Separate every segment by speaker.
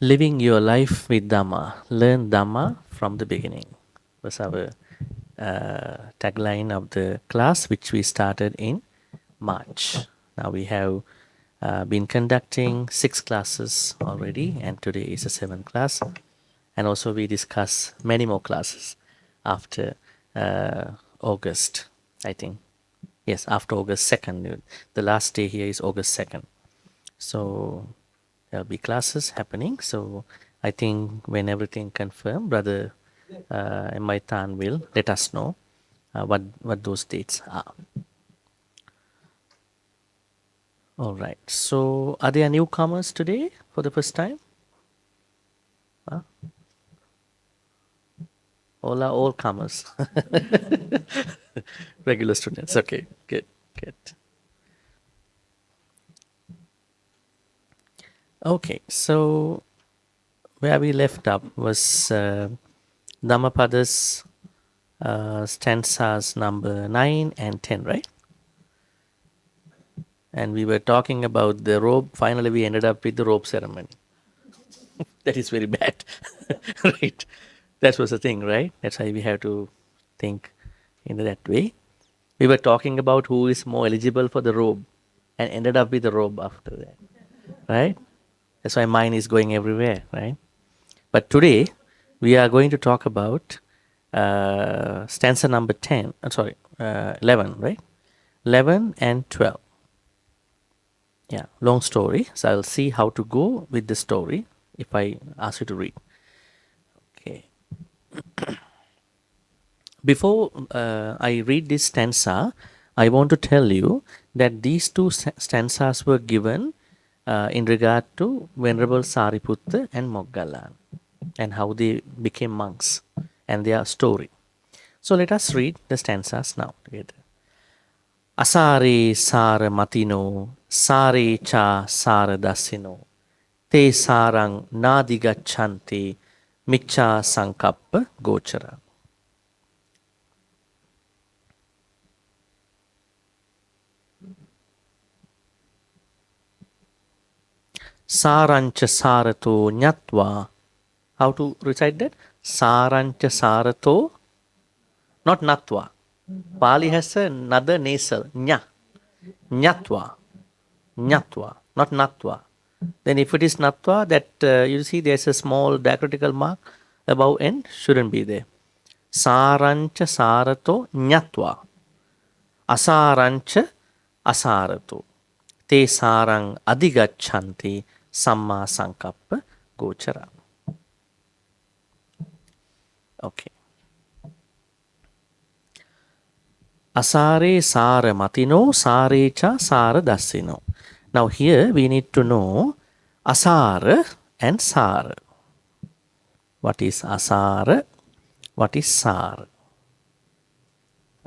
Speaker 1: Living your life with Dhamma. Learn Dhamma from the beginning was our tagline of the class, which we started in March. Now we have been conducting 6 classes already, and today is the 7th class. And also we discuss many more classes after August, I think. Yes, after August 2nd. The last day here is August 2nd. So there'll be classes happening. So I think when everything confirmed, Brother Maitan will let us know what those dates are. All right. So are there newcomers today for the first time? Huh? All are all comers. Regular students. Okay, good, good. Okay, so where we left up was Dhammapada's stanzas number 9 and 10, right? And we were talking about the robe. Finally, we ended up with the robe ceremony. That is very bad, right? That was the thing, right? That's why we have to think in that way. We were talking about who is more eligible for the robe and ended up with the robe after that, right? That's why mine is going everywhere, right? But today, we are going to talk about stanza number 10, 11, right? 11 and 12. Yeah, long story. So I'll see how to go with the story if I ask you to read. Okay. Before I read this stanza, I want to tell you that these two stanzas were given in regard to Venerable Sariputta and Moggallana and how they became monks and their story. So let us read the stanzas now together. Asare sara matino, sare cha sara dasino, te sarang nadigachanti, miccha sankappa gochara. Sarancha sarato nyatva. How to recite that? Sarancha sarato, not natva. Pali has another nasal, nya. Nyatva. Nyatva, not natva. Then if it is natva, that you see there's a small diacritical mark above end, shouldn't be there. Sarancha sarato nyatva. Asarancha asarato. Te sarang adigachanti samma sankappa gochara. Okay. Asare sara matino, sare cha sara dasino. Now here we need to know asara and sara. What is asara? What is sara?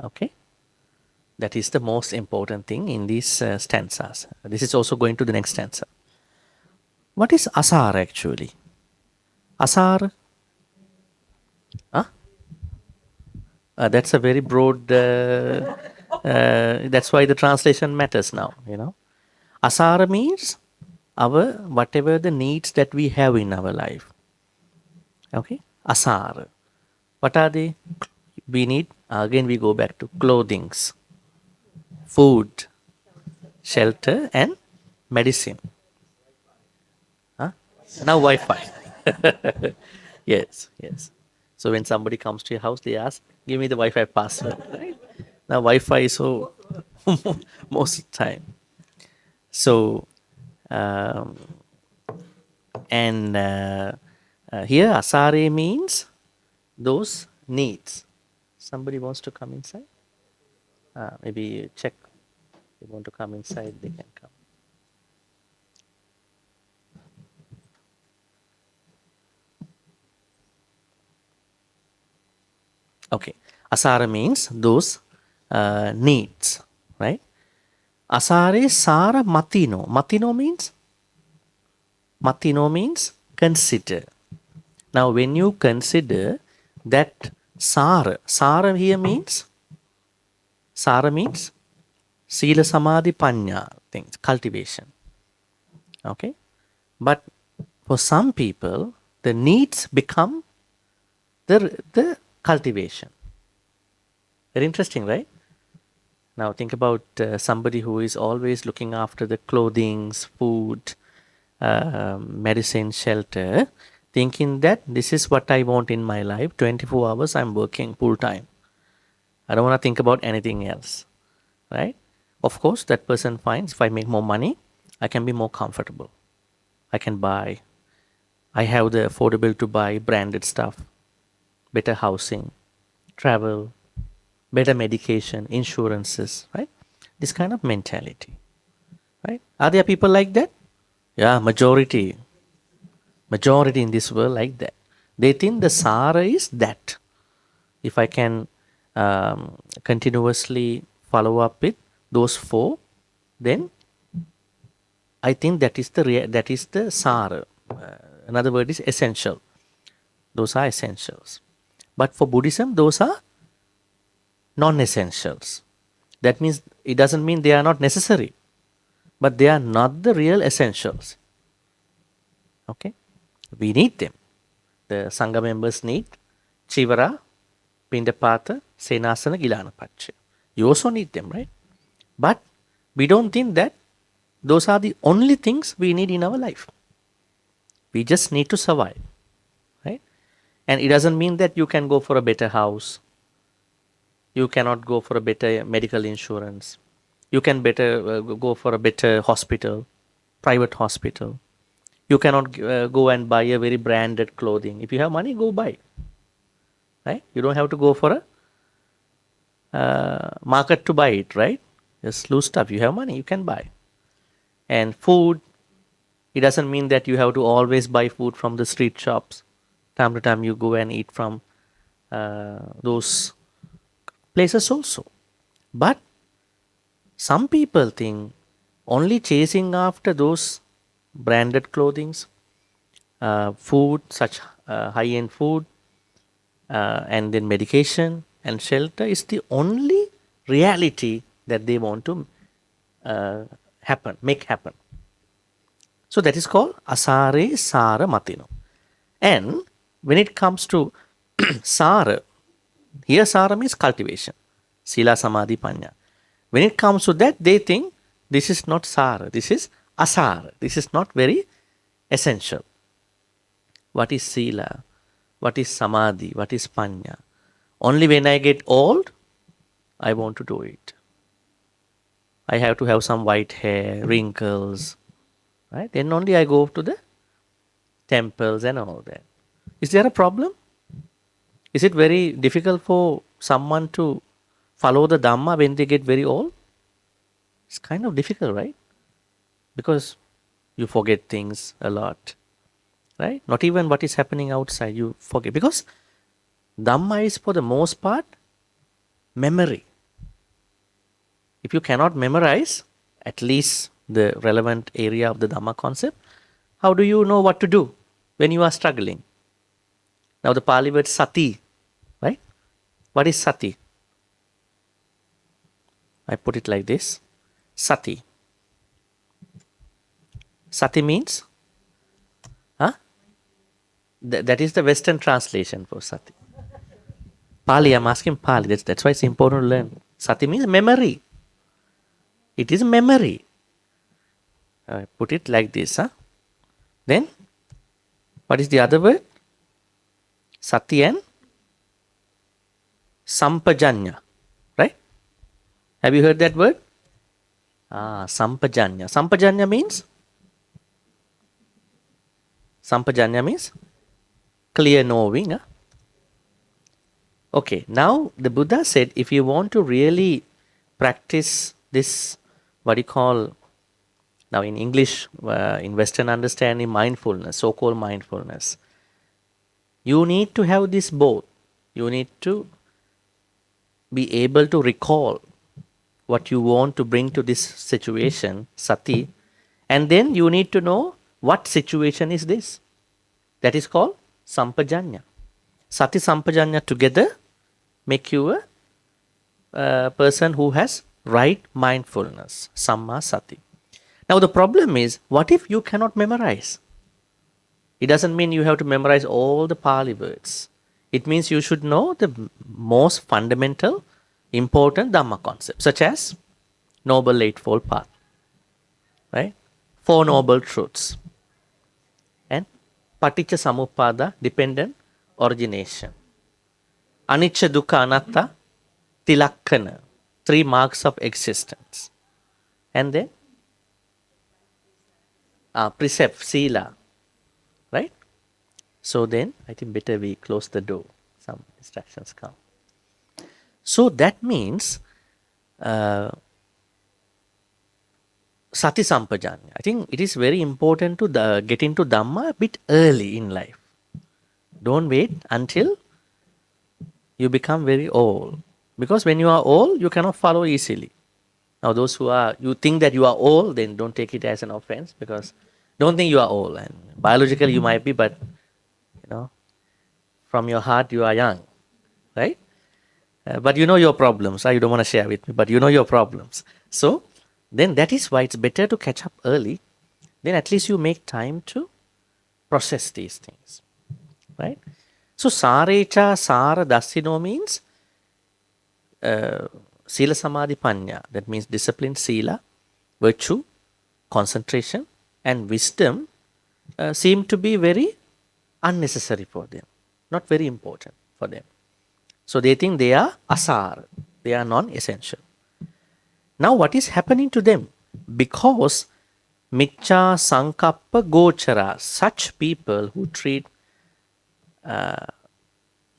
Speaker 1: Okay. That is the most important thing in these stanzas. This is also going to the next stanza. What is asara actually? Asara? Huh? That's a very broad, that's why the translation matters now, you know. Asara means our, whatever the needs that we have in our life. Okay, asara. What are they? We need, again we go back to clothings, food, shelter and medicine. Huh? Now Wi-Fi. Yes, yes. So when somebody comes to your house, they ask, give me the Wi-Fi password. Right? Now Wi-Fi is so most of the time. So, and here asare means those needs. Somebody wants to come inside? Maybe check. They want to come inside, they can come. Okay. Asara means those needs, right? Asare sara matino. Matino means consider. Now when you consider that sara here means sila samadhi panya things, cultivation. Okay? But For some people, the needs become the cultivation. Very interesting, right? Now think about somebody who is always looking after the clothings, food, medicine, shelter, thinking that this is what I want in my life. 24 hours I'm working full time. I don't want to think about anything else, right? Of course, that person finds if I make more money, I can be more comfortable. I can buy. I have the affordable to buy branded stuff, better housing, travel, better medication, insurances, right? This kind of mentality, right? Are there people like that? Yeah, majority in this world like that. They think the Sara is that. If I can continuously follow up with those four, then I think that is the Sara. Another word is essential. Those are essentials. But for Buddhism, those are non-essentials. That means it doesn't mean they are not necessary, but they are not the real essentials. Okay, we need them. The Sangha members need Chivara, Pindapata, Senasana, Gilanapacha. You also need them, right? But we don't think that those are the only things we need in our life. We just need to survive, right? And it doesn't mean that you can go for a better house. You cannot go for a better medical insurance. You can better go for a better hospital, private hospital. You cannot go and buy a very branded clothing. If you have money, go buy. Right? You don't have to go for a market to buy it, right? Just loose stuff. You have money, you can buy. And food, it doesn't mean that you have to always buy food from the street shops. Time to time you go and eat from those places also. But some people think only chasing after those branded clothings, food, such high-end food, and then medication and shelter is the only reality that they want to make happen. So that is called asare sara matino. And when it comes to sara, here sara means cultivation, sila samadhi panya. When it comes to that, they think this is not sara, this is asara, this is not very essential. What is sila? What is samadhi? What is panya? Only when I get old, I want to do it. I have to have some white hair, wrinkles, right? Then only I go to the temples and all that. Is there a problem? Is it very difficult for someone to follow the Dhamma when they get very old? It's kind of difficult, right? Because you forget things a lot, right? Not even what is happening outside, you forget. Because Dhamma is for the most part memory. If you cannot memorize at least the relevant area of the Dhamma concept, how do you know what to do when you are struggling? Now the Pali word sati, right? What is sati? I put it like this. Sati. Sati means? Huh? That is the Western translation for sati. Pali, I'm asking Pali. That's why it's important to learn. Sati means memory. It is memory. I put it like this. Huh? Then, what is the other word? Sati and sampajanya. Right? Have you heard that word? Sampajanya. Sampajanya means? Sampajanya means clear knowing. Huh? Okay, now the Buddha said if you want to really practice this, what you call, now in English, in Western understanding, mindfulness, so-called mindfulness, you need to have this both. You need to be able to recall what you want to bring to this situation, sati, and then you need to know what situation is this. That is called sampajanya. Sati sampajanya together make you a person who has right mindfulness, samma sati. Now the problem is, what if you cannot memorize? It doesn't mean you have to memorize all the Pali words. It means you should know the most fundamental, important Dhamma concepts, such as Noble Eightfold Path, right? Four Noble Truths, and Paticca Samuppada, dependent origination. Anicca Dukkha Anatta, Tilakkana, three marks of existence. And then precept, Sila, right? So then I think better we close the door. Some distractions come. So that means Sati Sampajanya. I think it is very important to get into Dhamma a bit early in life. Don't wait until you become very old. Because when you are old, you cannot follow easily. Now those who are, you think that you are old, then don't take it as an offense, because don't think you are old. And biologically you might be, but from your heart you are young, right? But you know your problems. You don't want to share with me, but you know your problems. So then that is why it's better to catch up early. Then at least you make time to process these things, right? So Sarecha Sara Dasino means Sila Samadhi Panya. That means discipline, Sila, virtue, concentration, and wisdom seem to be very unnecessary for them, not very important for them. So they think they are asar, they are non-essential. Now what is happening to them? Because Miccha Sankappa Gochara, such people who treat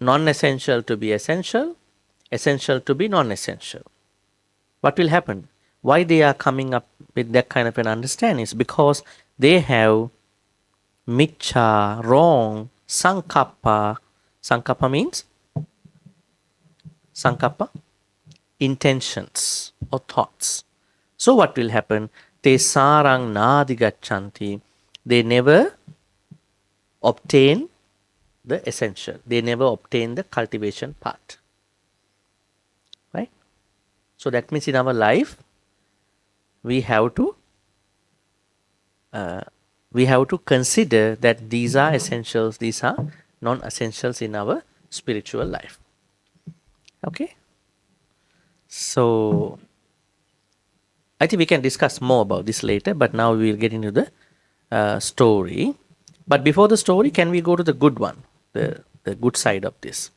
Speaker 1: non-essential to be essential, essential to be non-essential. What will happen? Why they are coming up with that kind of an understanding is because they have Miccha, wrong, Sankappa. Sankappa means Sankappa, intentions or thoughts. So what will happen? Te sarang nadigachanti. They never obtain the essential. They never obtain the cultivation part. Right? So that means in our life, we have to consider that these are essentials, these are non-essentials in our spiritual life. Okay? So I think we can discuss more about this later, but now we will get into the story. But before the story, can we go to the good one, the good side of this?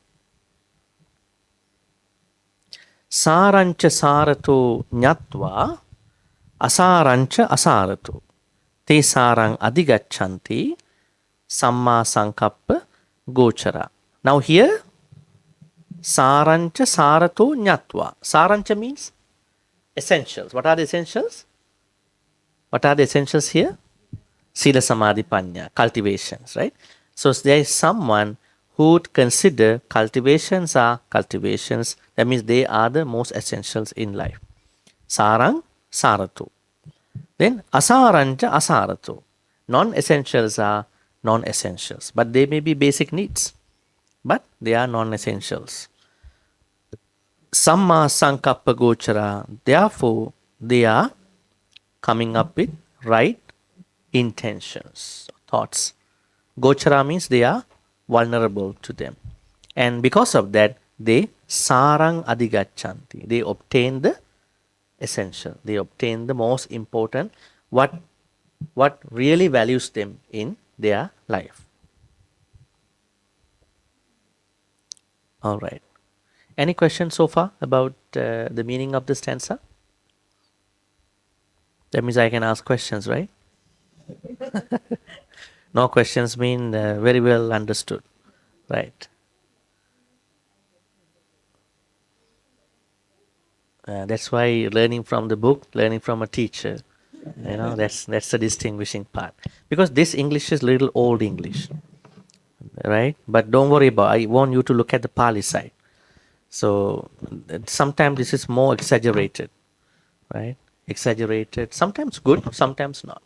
Speaker 1: Sarancha sarato nyatva asarancha asarato te sarang adigachanti samma sankappa gochara. Now here, sarancha sarato nyatva. Sarancha means essentials. What are the essentials? What are the essentials here? Sila Samadhi Panya, cultivations, right? So there is someone who would consider cultivations are cultivations. That means they are the most essentials in life. Sarang, saratu. Then asaranja, asaratu. Non-essentials are non-essentials. But they may be basic needs. But they are non-essentials. Samma sankappa gochara. Therefore, they are coming up with right intentions, thoughts. Gochara means they are vulnerable to them. And because of that, they sarang adigachanti. They obtain the essential. They obtain the most important, what really values them in their life. All right. Any questions so far about the meaning of the stanza? That means I can ask questions, right? No questions mean very well understood, right? That's why learning from the book, learning from a teacher, that's the distinguishing part. Because this English is little old English, right? But don't worry about it. I want you to look at the Pali side. So sometimes this is more exaggerated, right? Exaggerated, sometimes good, sometimes not.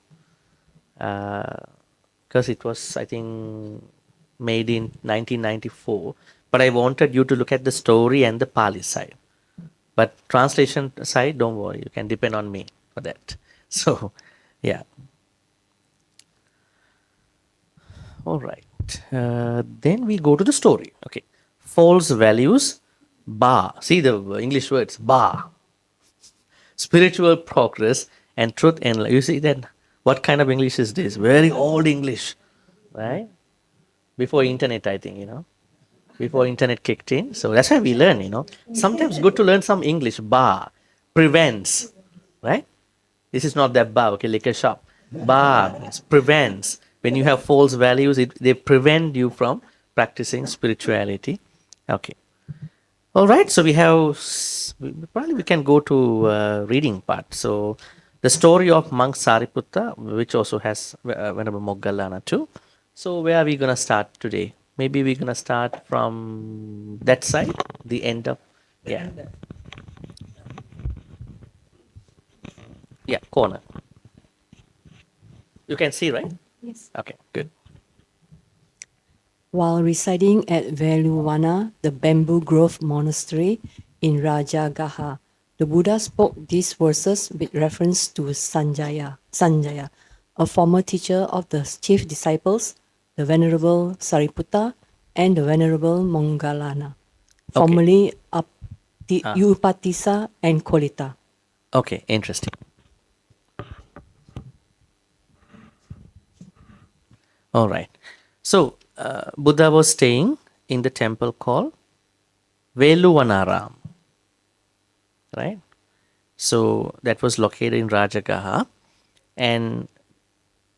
Speaker 1: Because it was, I think, made in 1994. But I wanted you to look at the story and the Pali side. But translation side, don't worry, you can depend on me for that. So, yeah. All right. Then we go to the story. Okay. False values, ba. See the English words, ba. Spiritual progress and truth and you see that what kind of English is this? Very old English, right? Before internet, I think, before internet kicked in. So that's why we learn. Sometimes good to learn some English. Ba prevents, right? This is not that bar, okay, liquor shop. Bar means prevents. When you have false values, they prevent you from practicing spirituality. Okay. All right. So we have, probably we can go to reading part. So the story of monk Sariputta, which also has Venerable Moggallana too. So where are we going to start today? Maybe we're going to start from that side, the end of, yeah. Yeah, corner. You can see, right?
Speaker 2: Yes.
Speaker 1: Okay, good.
Speaker 2: While residing at Veluvana, the bamboo grove monastery in Rajagaha, the Buddha spoke these verses with reference to Sanjaya, a former teacher of the chief disciples, the Venerable Sariputta and the Venerable Moggallana,
Speaker 1: Okay.
Speaker 2: formerly
Speaker 1: Ah.
Speaker 2: Upatissa and Kolita.
Speaker 1: Okay, interesting. All right. So, Buddha was staying in the temple called Veluvanaram, right? So, that was located in Rajagaha. And,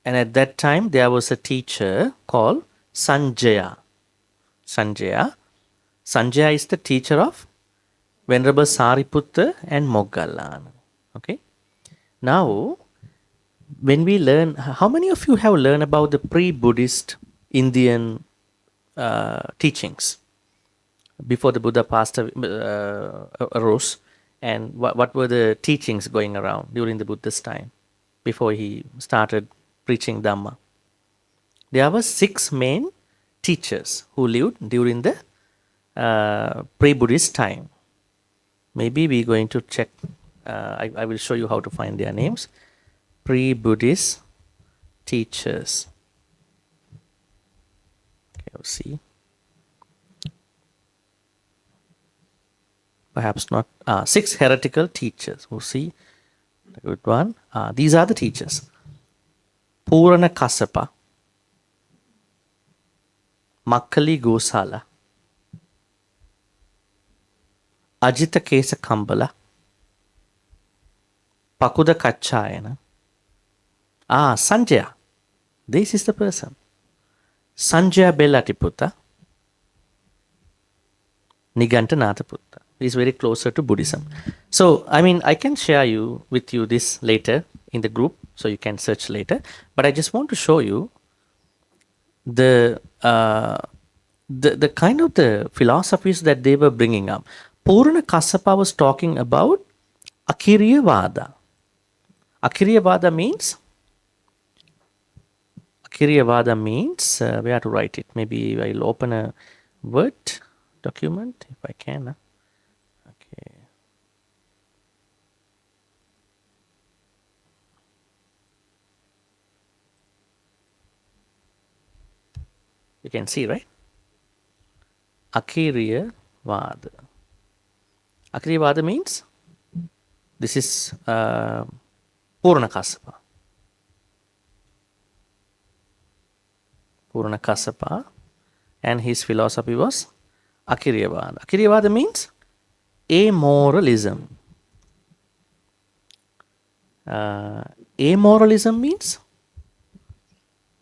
Speaker 1: and at that time, there was a teacher called Sanjaya. Sanjaya. Sanjaya is the teacher of Venerable Sariputta and Moggallana. Okay. Now, when we learn, how many of you have learned about the pre-Buddhist Indian teachings before the Buddha arose, and what were the teachings going around during the Buddha's time before he started preaching Dhamma? There were 6 main teachers who lived during the pre-Buddhist time. Maybe we're going to check. I will show you how to find their names. Pre-Buddhist teachers. Okay, we'll see. Perhaps not. 6 heretical teachers. We'll see. The good one. These are the teachers. Purana Kassapa, Makkali Gosala, Ajita Kesa Kambala, Pakuda Kachayana. Sanjaya. This is the person. Sanjaya Bellatiputta, Nigantanataputta. Is very closer to Buddhism. So, I mean, I can share with you this later in the group, so you can search later. But I just want to show you the kind of the philosophies that they were bringing up. Purana Kassapa was talking about Akiriyavada. Akiriyavada means we have to write it. Maybe I'll open a Word document if I can. Okay. You can see, right? Akiriyavada. Akiriyavada means this is Purana Kassapa. Purana Kassapa, and his philosophy was Akiriyavada. Akiriyavada means amoralism. Amoralism means,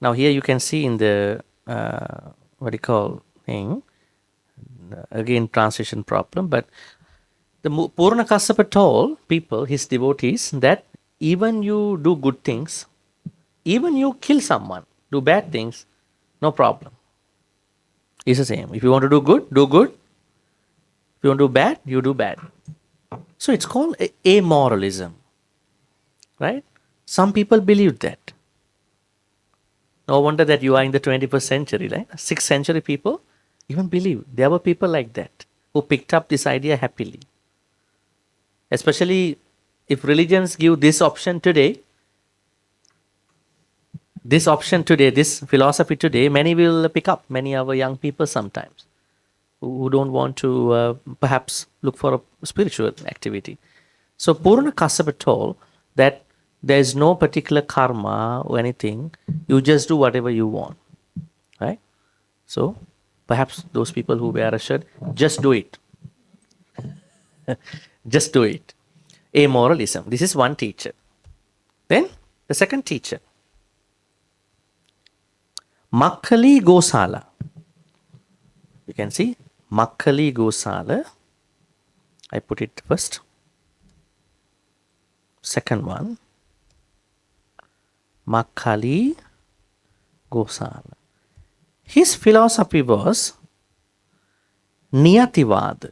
Speaker 1: now here you can see in the what do you call thing, again translation problem, but the Purana Kassapa told people, his devotees, that even you do good things, even you kill someone, do bad things, no problem. It's the same. If you want to do good, do good. If you want to do bad, you do bad. So it's called amoralism, right? Some people believe that. No wonder that you are in the 21st century, right? 6th century people even believe. There were people like that who picked up this idea happily. Especially if religions give this option today, this option today, this philosophy today, many will pick up, many our young people sometimes who don't want to perhaps look for a spiritual activity. So Purana Kassapa told that there is no particular karma or anything, you just do whatever you want, right? So perhaps those people who wear a shirt, just do it. Just do it. Amoralism. This is one teacher. Then the second teacher, Makkali Gosala. You can see Makkali Gosala. I put it first. Second one, Makkali Gosala. His philosophy was Niyativad.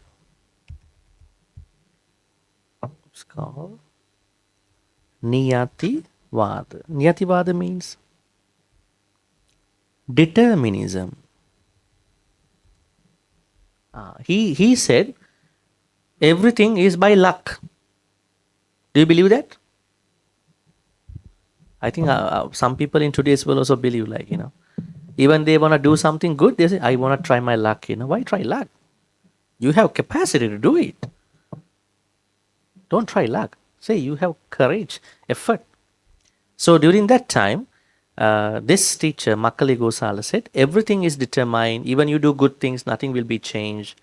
Speaker 1: It's called Niyativad. Niyativad means determinism. He said everything is by luck. Do you believe that? I think some people in today's world also believe, like, even they want to do something good, they say, I want to try my luck. Why try luck? You have capacity to do it. Don't try luck. Say you have courage, effort. So during that time, this teacher, Makkali Gosala, said, everything is determined. Even you do good things, nothing will be changed.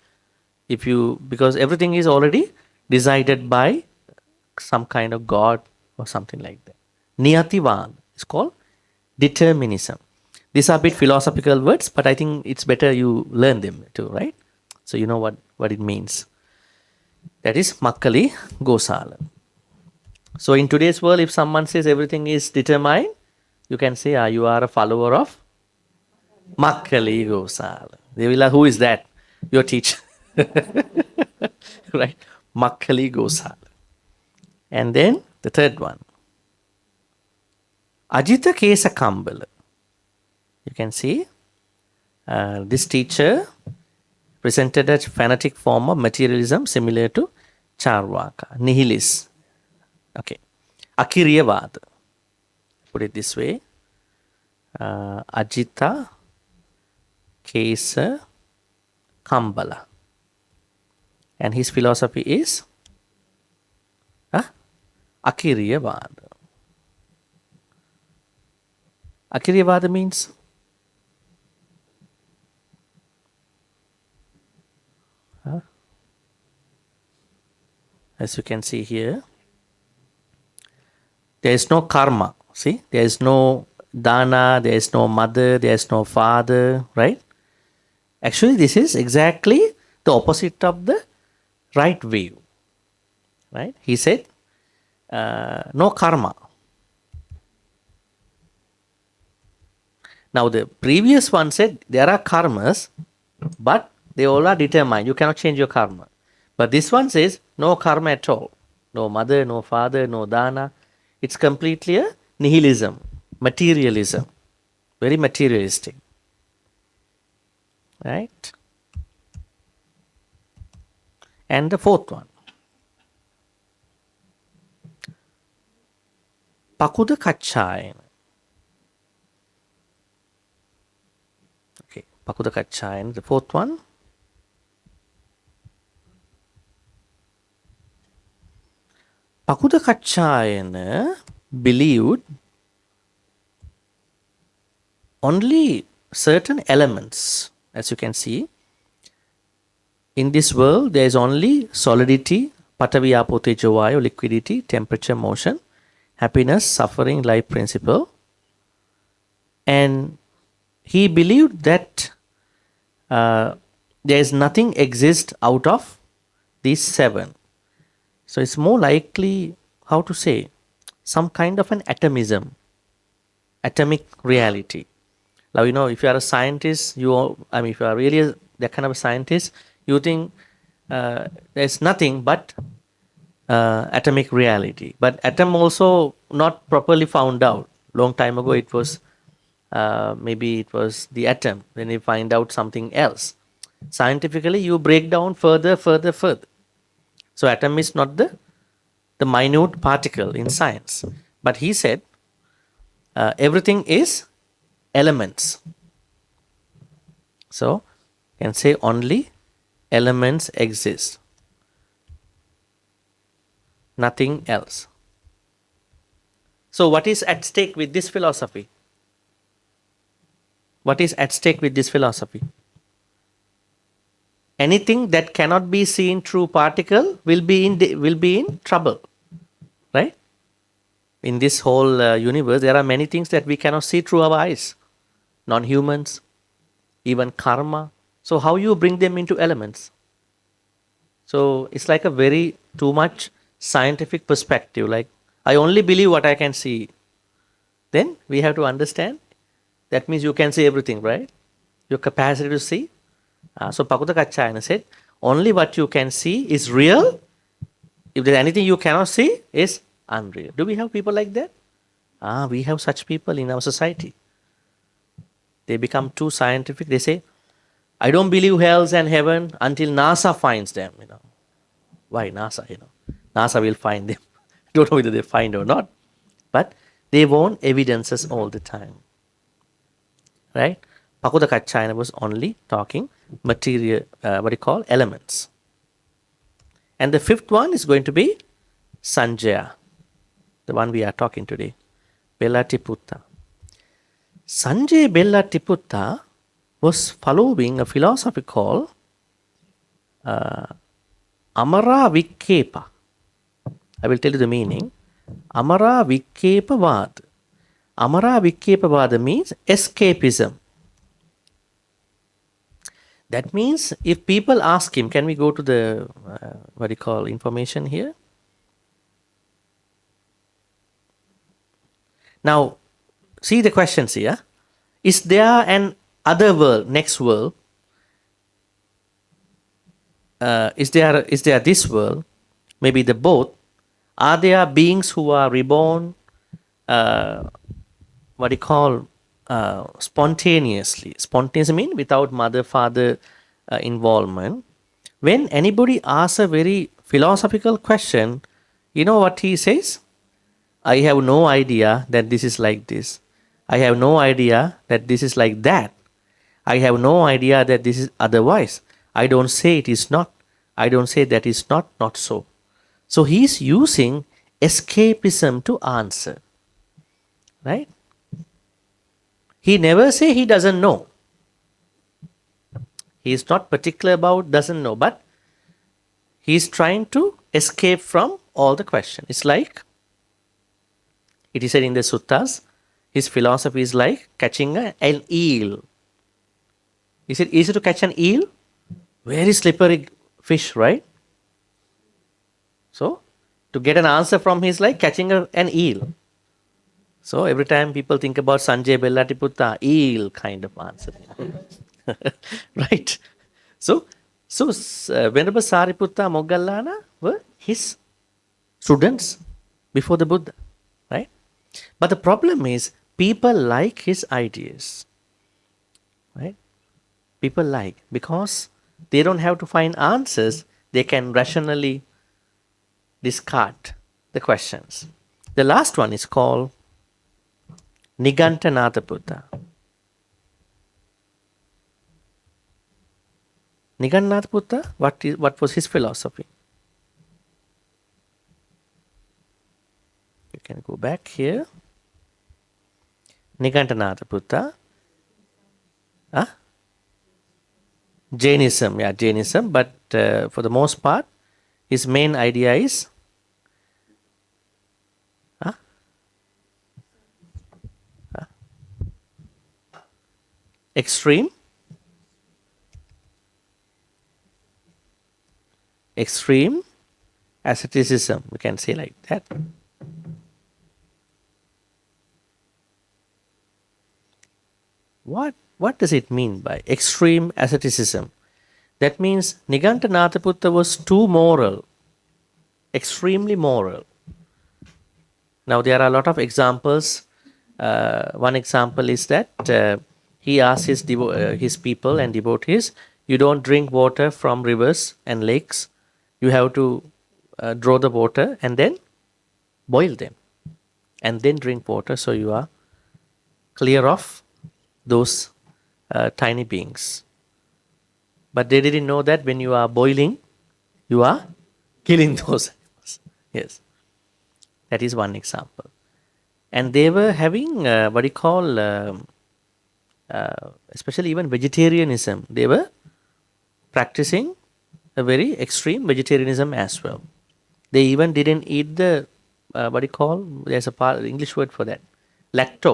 Speaker 1: Because everything is already decided by some kind of God or something like that. Niyativad is called determinism. These are a bit philosophical words, but I think it's better you learn them too, right? So you know what it means. That is Makkali Gosala. So in today's world, if someone says everything is determined, you can say, you are a follower of Makkali Gosala. They will ask, who is that? Your teacher. Right? Makkali Gosala. And then the third one, Ajita Kesa Kambala. You can see this teacher presented a fanatic form of materialism similar to Charvaka, nihilist. Okay. Akiriyavada. Put it this way. Ajita Kesa Kambala. And his philosophy is Akiriyavada. Akiriyavada means as you can see here, there is no karma. See, there is no dana, there is no mother, there is no father, right? Actually, this is exactly the opposite of the right view, right? He said, no karma. Now, the previous one said there are karmas, but they all are determined. You cannot change your karma. But this one says no karma at all. No mother, no father, no dana. It's completely a nihilism, materialism, very materialistic. Right? And the fourth one, Pakuda Kachayana. Okay, Pakuda Kachayana, the fourth one. Pakuda Kachayana believed only certain elements. As you can see, in this world there is only solidity, Patavi Apo Tejo Vayu, liquidity, temperature, motion, happiness, suffering, life principle. And he believed that there is nothing exists out of these seven. So it's more likely, how to say, some kind of an atomism, atomic reality. Now, if you are a scientist, if you are really that kind of a scientist, you think there's nothing but atomic reality. But atom also not properly found out. Long time ago, it was maybe it was the atom. Then you find out something else. Scientifically, you break down further. So atom is not the minute particle in science. But he said everything is elements. So, you can say only elements exist, nothing else. So, what is at stake with this philosophy? What is at stake with this philosophy? Anything that cannot be seen through particle will be in trouble, right? In this whole universe, there are many things that we cannot see through our eyes. Non-humans, even karma. So how you bring them into elements? So it's like a very too much scientific perspective. Like, I only believe what I can see. Then we have to understand. That means you can see everything, right? Your capacity to see. So Pakuta Kachayana said, only what you can see is real. If there's anything you cannot see, is unreal. Do we have people like that? We have such people in our society. They become too scientific. They say, I don't believe hells and heaven until NASA finds them. Why NASA? NASA will find them. Don't know whether they find or not. But they want evidences all the time. Right? Pakuta Kachayana was only talking material, elements. And the fifth one is going to be Sanjaya, the one we are talking today. Bellatiputta. Sanjay Bellatiputta was following a philosophy called Amara Vikepa. I will tell you the meaning. Amara Vikepavad. Amara Vikepavad means escapism. That means if people ask him, can we go to the, information here? Now, see the questions here. Is there an other world, next world? Is there this world? Maybe the both. Are there beings who are reborn, spontaneously? Spontaneous means without mother, father involvement. When anybody asks a very philosophical question, you know what he says? I have no idea that this is like this. I have no idea that this is like that. I have no idea that this is otherwise. I don't say it is not. I don't say that is not so. So he is using escapism to answer. Right? He never say he doesn't know. He is not particular about doesn't know, but he is trying to escape from all the question. It's like, it is said in the suttas, his philosophy is like catching an eel. Is it easy to catch an eel? Very slippery fish, right? So, to get an answer from him is like catching an eel. So, every time people think about Sanjay Bellatiputta, eel kind of answer. Right? So Venerable Sariputta, Moggallana were his students before the Buddha. Right? But the problem is, people like his ideas. Right? People like, because they don't have to find answers, they can rationally discard the questions. The last one is called Nigantanatha Buddha. Nigantanatha Buddha, what was his philosophy? You can go back here. Nigantanatha Buddha. Jainism, Jainism, but for the most part, his main idea is extreme asceticism, we can say like that. What does it mean by extreme asceticism? That means Nigantanatha Buddha was too moral, extremely moral. Now there are a lot of examples. One example is that he asked his people and devotees, you don't drink water from rivers and lakes. You have to draw the water and then boil them and then drink water, so you are clear off those tiny beings. But they didn't know that when you are boiling, you are killing those animals. Yes, that is one example. And they were having what you call, especially even vegetarianism. They were practicing a very extreme vegetarianism as well. They even didn't eat the what you call. There's a part English word for that, lacto.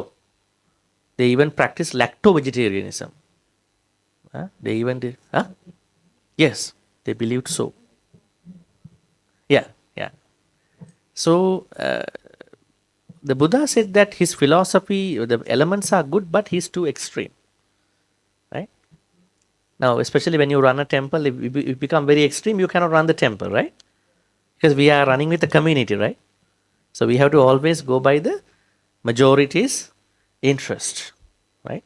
Speaker 1: They even practiced lacto vegetarianism. They even did. Yes, they believed so. Yeah, yeah. So the Buddha said that his philosophy, the elements are good, but he's too extreme. Right? Now, especially when you run a temple, if you become very extreme, you cannot run the temple, right? Because we are running with the community, right? So we have to always go by the majority's interest, right?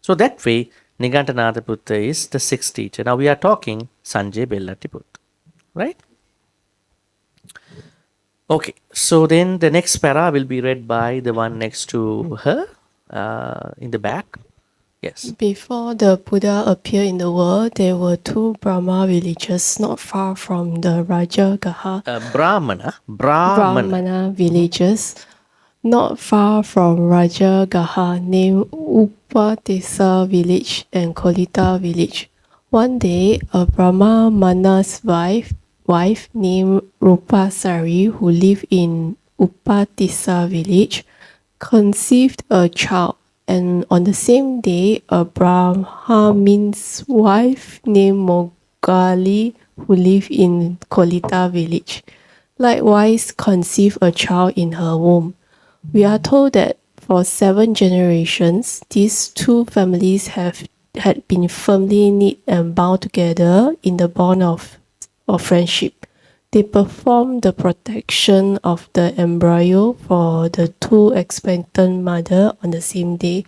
Speaker 1: So that way, Nigantanatha Buddha is the sixth teacher. Now we are talking Sanjay Bellatti Buddha, right? Okay, so then the next para will be read by the one next to her in the back. Yes.
Speaker 3: Before the Buddha appeared in the world, there were two Brahma villages not far from the Rajagaha. Brahmana villages not far from Rajagaha named Upatissa village and Kolita village. One day, a Brahmana's wife named Rupasari, who lived in Upatissa village, conceived a child. And on the same day, a Brahmin's wife named Mogali, who lived in Kolita village, likewise conceived a child in her womb. We are told that for 7 generations, these two families had been firmly knit and bound together in the bond of friendship. They performed the protection of the embryo for the two expectant mother on the same day.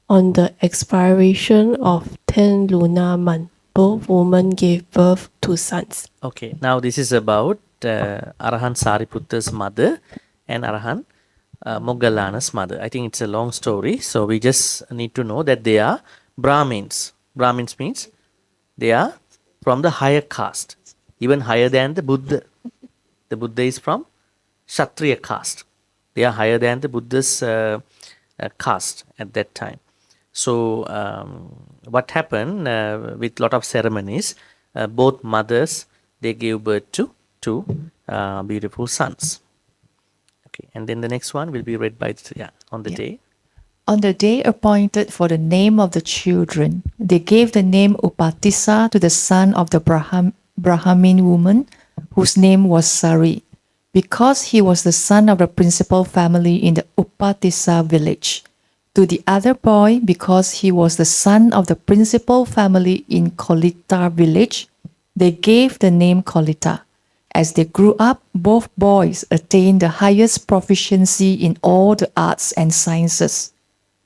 Speaker 3: On the expiration of 10 lunar months, both women gave birth to sons.
Speaker 1: Okay, now this is about Arahant Sariputta's mother and Arahant Moggallana's mother. I think it's a long story, so we just need to know that they are Brahmins. Brahmins means they are from the higher caste, even higher than the Buddha. The Buddha is from Kshatriya caste. They are higher than the Buddha's caste at that time. So what happened with lot of ceremonies, both mothers, they gave birth to two beautiful sons. Okay, and then the next one will be read by on the day.
Speaker 4: On the day appointed for the name of the children, they gave the name Upatissa to the son of the Brahmin woman, whose name was Sari, because he was the son of the principal family in the Upatissa village. To the other boy, because he was the son of the principal family in Kolita village, they gave the name Kolita. As they grew up, both boys attained the highest proficiency in all the arts and sciences.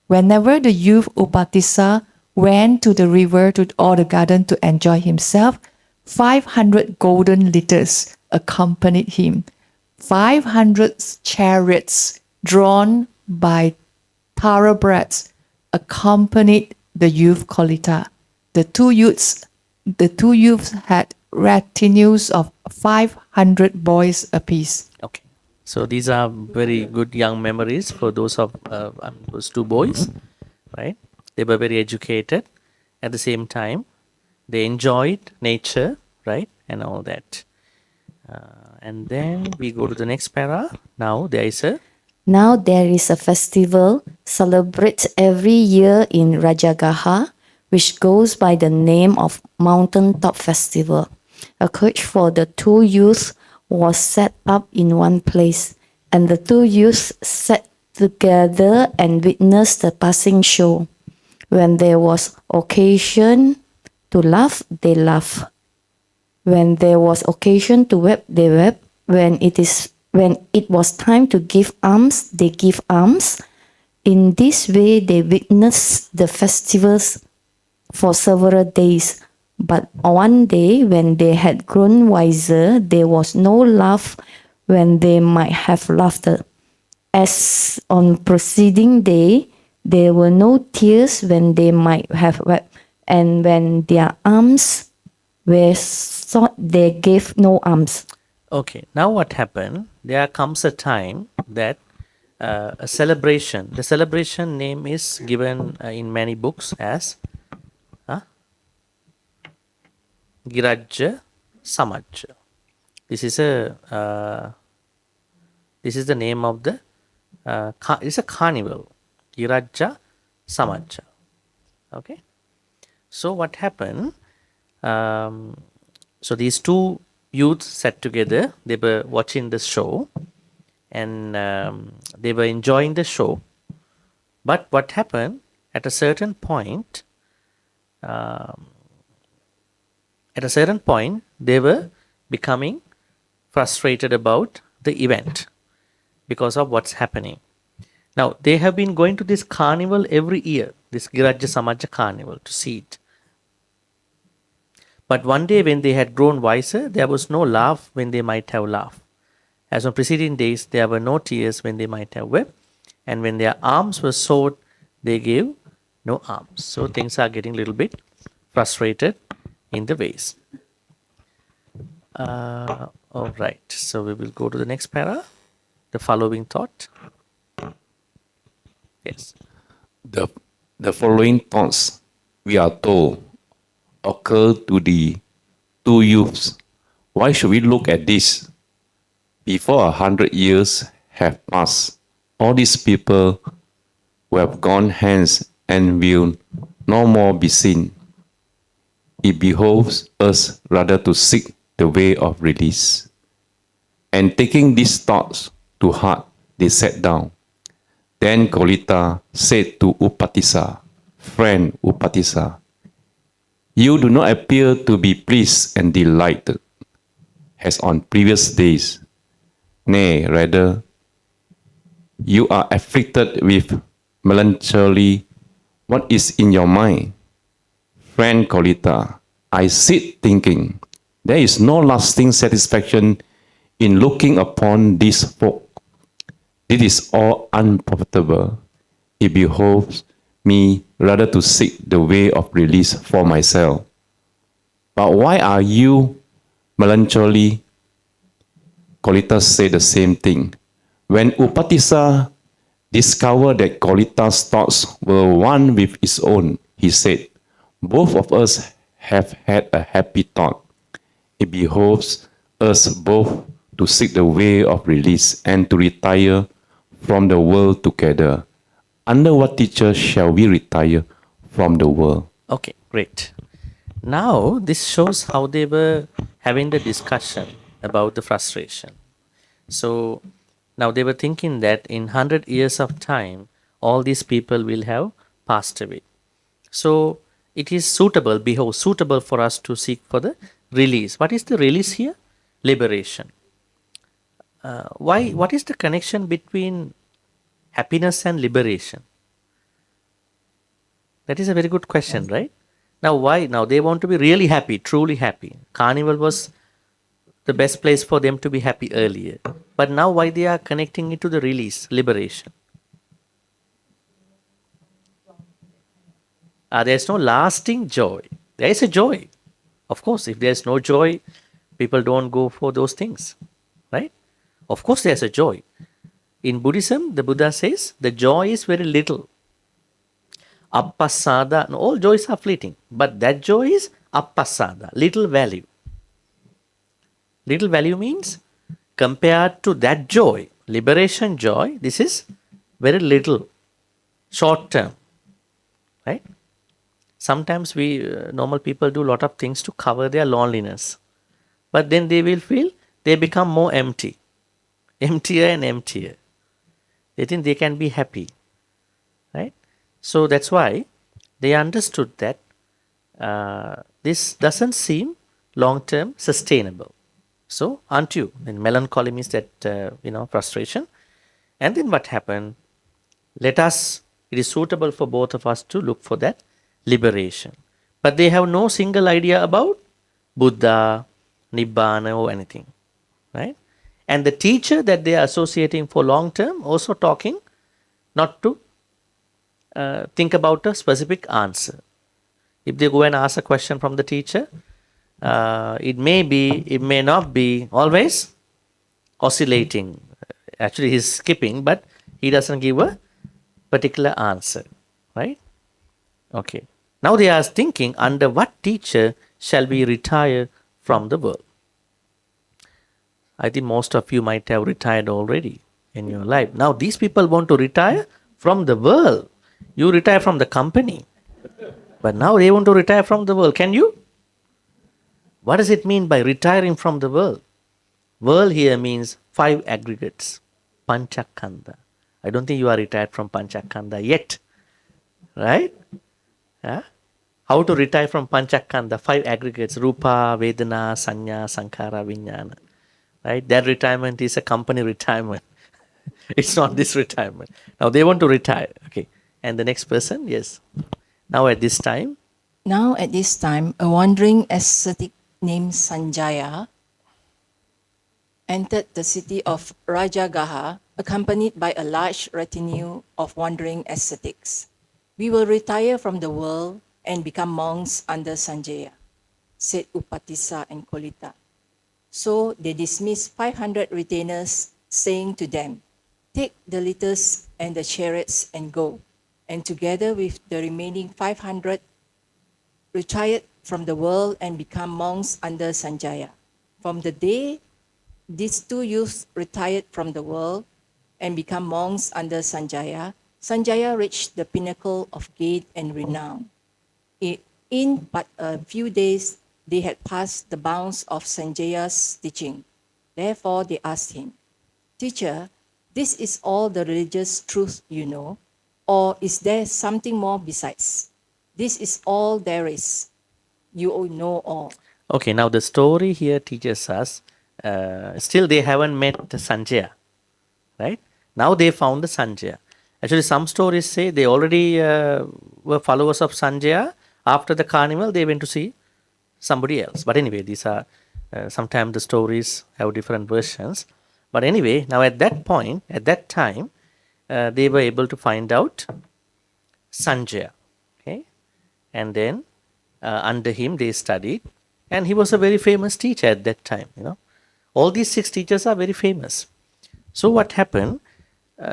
Speaker 4: Whenever the youth Upatissa went to the river or the garden to enjoy himself, 500 golden litters accompanied him. 500 chariots drawn by thoroughbreds accompanied the youth Kolita. The two youths had retinues of 500 boys apiece.
Speaker 1: Okay, so these are very good young memories for those of those two boys, right? They were very educated. At the same time, they enjoyed nature, right, and all that. And then we go to the next para. Now there is a
Speaker 5: festival celebrated every year in Rajagaha, which goes by the name of Mountaintop Festival. A coach for the two youths was set up in one place, and the two youths sat together and witnessed the passing show. When there was occasion to laugh, they laughed. When there was occasion to weep, they wept. When it was time to give alms, they give alms. In this way, they witnessed the festivals for several days. But one day, when they had grown wiser, there was no laugh when they might have laughter. As on preceding day, There were no tears when they might have wept, and when their arms were sought, they gave no alms.
Speaker 1: Okay, now what happened? There comes a time that a celebration, the celebration name is given in many books as Girajja Samajja. This is the name of the it's a carnival, Girajja Samajja. Okay, so what happened? So these two youths sat together. They were watching the show, and they were enjoying the show. But what happened at a certain point? They were becoming frustrated about the event because of what's happening. Now, they have been going to this carnival every year, this Girajja Samaja carnival, to see it. But one day when they had grown wiser, there was no laugh when they might have laughed. As on preceding days, there were no tears when they might have wept. And when their arms were sore, they gave no alms. So things are getting a little bit frustrated in the ways. All right, so we will go to the next para. The following thought. Yes.
Speaker 6: The following thoughts, we are told, occur to the two youths. Why should we look at this? Before 100 years have passed, all these people who have gone hence and will no more be seen. It behoves us rather to seek the way of release. And taking these thoughts to heart, they sat down. Then Kolita said to Upatissa, "Friend Upatissa, you do not appear to be pleased and delighted, as on previous days. Nay, rather, you are afflicted with melancholy. What is in your mind? Friend Kolita, I sit thinking, there is no lasting satisfaction in looking upon these folk. It is all unprofitable. It behoves me rather to seek the way of release for myself. But why are you melancholy? Kolita said the same thing. When Upatissa discovered that Kolita's thoughts were one with his own, he said, both of us have had a happy thought. It behoves us both to seek the way of release and to retire from the world together. Under what teacher shall we retire from the world?
Speaker 1: Okay, great. Now, this shows how they were having the discussion about the frustration. So, now they were thinking that in 100 years of time, all these people will have passed away. So, it is suitable for us to seek for the release. What is the release here? Liberation. Why? What is the connection between happiness and liberation? That is a very good question, right? Now, why? Now, they want to be really happy, truly happy. Carnival was the best place for them to be happy earlier. But now, why they are connecting it to the release, liberation? There's no lasting joy. There is a joy. Of course, if there's no joy, people don't go for those things, right? Of course, there's a joy. In Buddhism, the Buddha says the joy is very little. Appasada, no, all joys are fleeting, but that joy is appasada, little value. Little value means compared to that joy, liberation joy, this is very little, short term, right? Sometimes we normal people do a lot of things to cover their loneliness, but then they will feel they become more empty, emptier and emptier. They think they can be happy, right? So that's why they understood that this doesn't seem long-term sustainable. So, aren't you? And melancholy means that, frustration. And then what happened? It is suitable for both of us to look for that liberation. But they have no single idea about Buddha, Nibbana or anything, right? And the teacher that they are associating for long term also talking not to think about a specific answer. If they go and ask a question from the teacher, it may not be always oscillating. Actually, he's skipping, but he doesn't give a particular answer, right? Okay. Now they are thinking, under what teacher shall we retire from the world? I think most of you might have retired already in your life. Now these people want to retire from the world. You retire from the company. But now they want to retire from the world. Can you? What does it mean by retiring from the world? World here means 5 aggregates. Panchakanda. I don't think you are retired from Panchakanda yet. Right? Yeah? How to retire from Panchakanda? 5 aggregates. Rupa, Vedana, Sanya, Sankhara, Vijnana. Right? That retirement is a company retirement. It's not this retirement. Now they want to retire. Okay. And the next person? Yes. Now at this time,
Speaker 7: a wandering ascetic named Sanjaya entered the city of Rajagaha, accompanied by a large retinue of wandering ascetics. We will retire from the world and become monks under Sanjaya, said Upatissa and Kolita. So they dismissed 500 retainers, saying to them, "Take the litters and the chariots and go." And together with the remaining 500, retired from the world and become monks under Sanjaya. From the day these 2 youths retired from the world and become monks under Sanjaya, Sanjaya reached the pinnacle of gain and renown. In but a few days, they had passed the bounds of Sanjaya's teaching. Therefore, they asked him, "Teacher, this is all the religious truth you know, or is there something more besides? This is all there is. You know all."
Speaker 1: okay, now the story here teaches us, still they haven't met the Sanjaya, right? Now they found the Sanjaya. Actually, some stories say they already were followers of Sanjaya. After the carnival, they went to see somebody else. But anyway, these are, sometimes the stories have different versions. But anyway, now at that point, at that time, they were able to find out Sanjaya. Okay? And then under him they studied. And he was a very famous teacher at that time. All these 6 teachers are very famous. So what happened?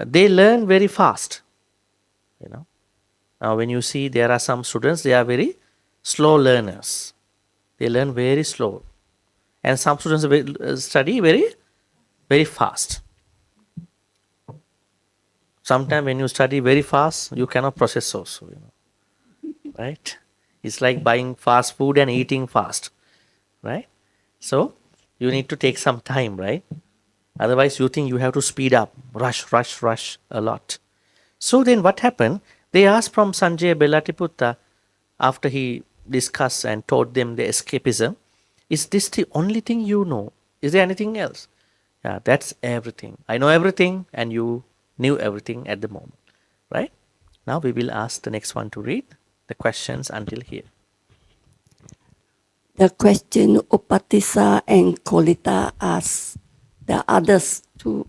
Speaker 1: They learn very fast. Now when you see there are some students, they are very slow learners. They learn very slow. And some students study very, very fast. Sometimes when you study very fast, you cannot process also. Right? It's like buying fast food and eating fast. Right? So you need to take some time, right? Otherwise you think you have to speed up, rush a lot. So then what happened? They asked from Sanjaya Belatiputta, after he discussed and taught them the escapism, is this the only thing you know? Is there anything else? Yeah, that's everything. I know everything and you knew everything at the moment. Right? Now we will ask the next one to read the questions until here.
Speaker 8: The question Upatissa and Kolita asked, the others too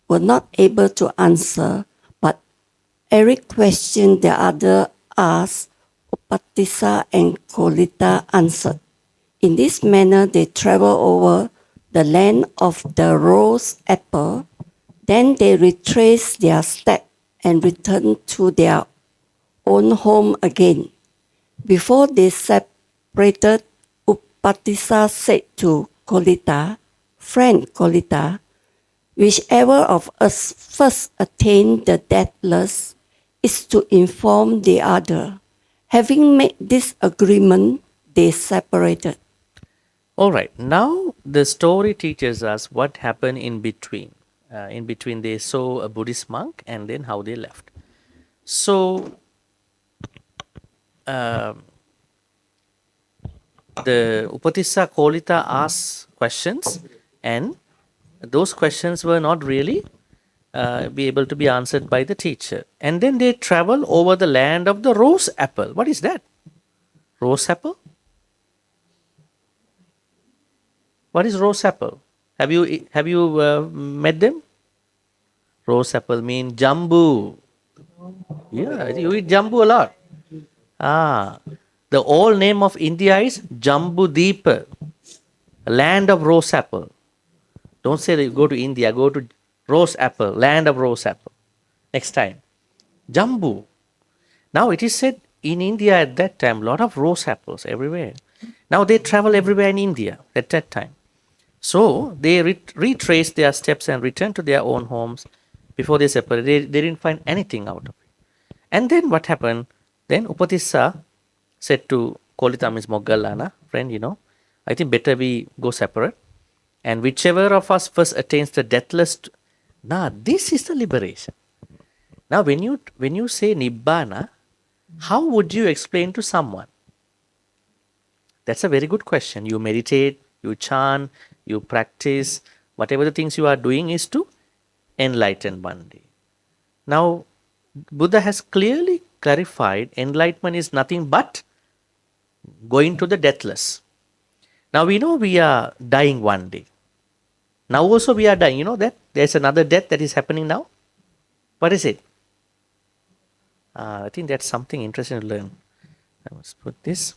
Speaker 8: were not able to answer, but Eric questioned the other asked, Upatissa and Kolita answered. In this manner, they traveled over the land of the rose apple. Then they retraced their steps and returned to their own home again. Before they separated, Upatissa said to Kolita, "Friend Kolita, whichever of us first attained the deathless is to inform the other." Having made this agreement, they separated.
Speaker 1: All right. Now the story teaches us what happened in between. In between, they saw a Buddhist monk and then how they left. So the Upatissa Kolita asked questions, and those questions were not really be able to be answered by the teacher. And then they travel over the land of the rose apple. What is that? Rose apple? What is rose apple? Have you met them? Rose apple means jambu. Yeah, you eat jambu a lot. Ah, the old name of India is Jambu Deepa, land of rose apple. Don't say that you go to India, go to rose apple, land of rose apple. Next time. Jambu. Now it is said in India at that time, lot of rose apples everywhere. Now they travel everywhere in India at that time. So they retraced their steps and returned to their own homes before they separated. They didn't find anything out of it. And then what happened? Then Upatissa said to Kolita, Miss Moggalana, friend, I think better we go separate. And whichever of us first attains the deathless. Now, this is the liberation. Now, when you say Nibbana, how would you explain to someone? That's a very good question. You meditate, you chant, you practice, whatever the things you are doing is to enlighten one day. Now, Buddha has clearly clarified enlightenment is nothing but going to the deathless. Now we know we are dying one day. Now also we are dying. You know that? There's another death that is happening now. What is it? I think that's something interesting to learn. I must put this.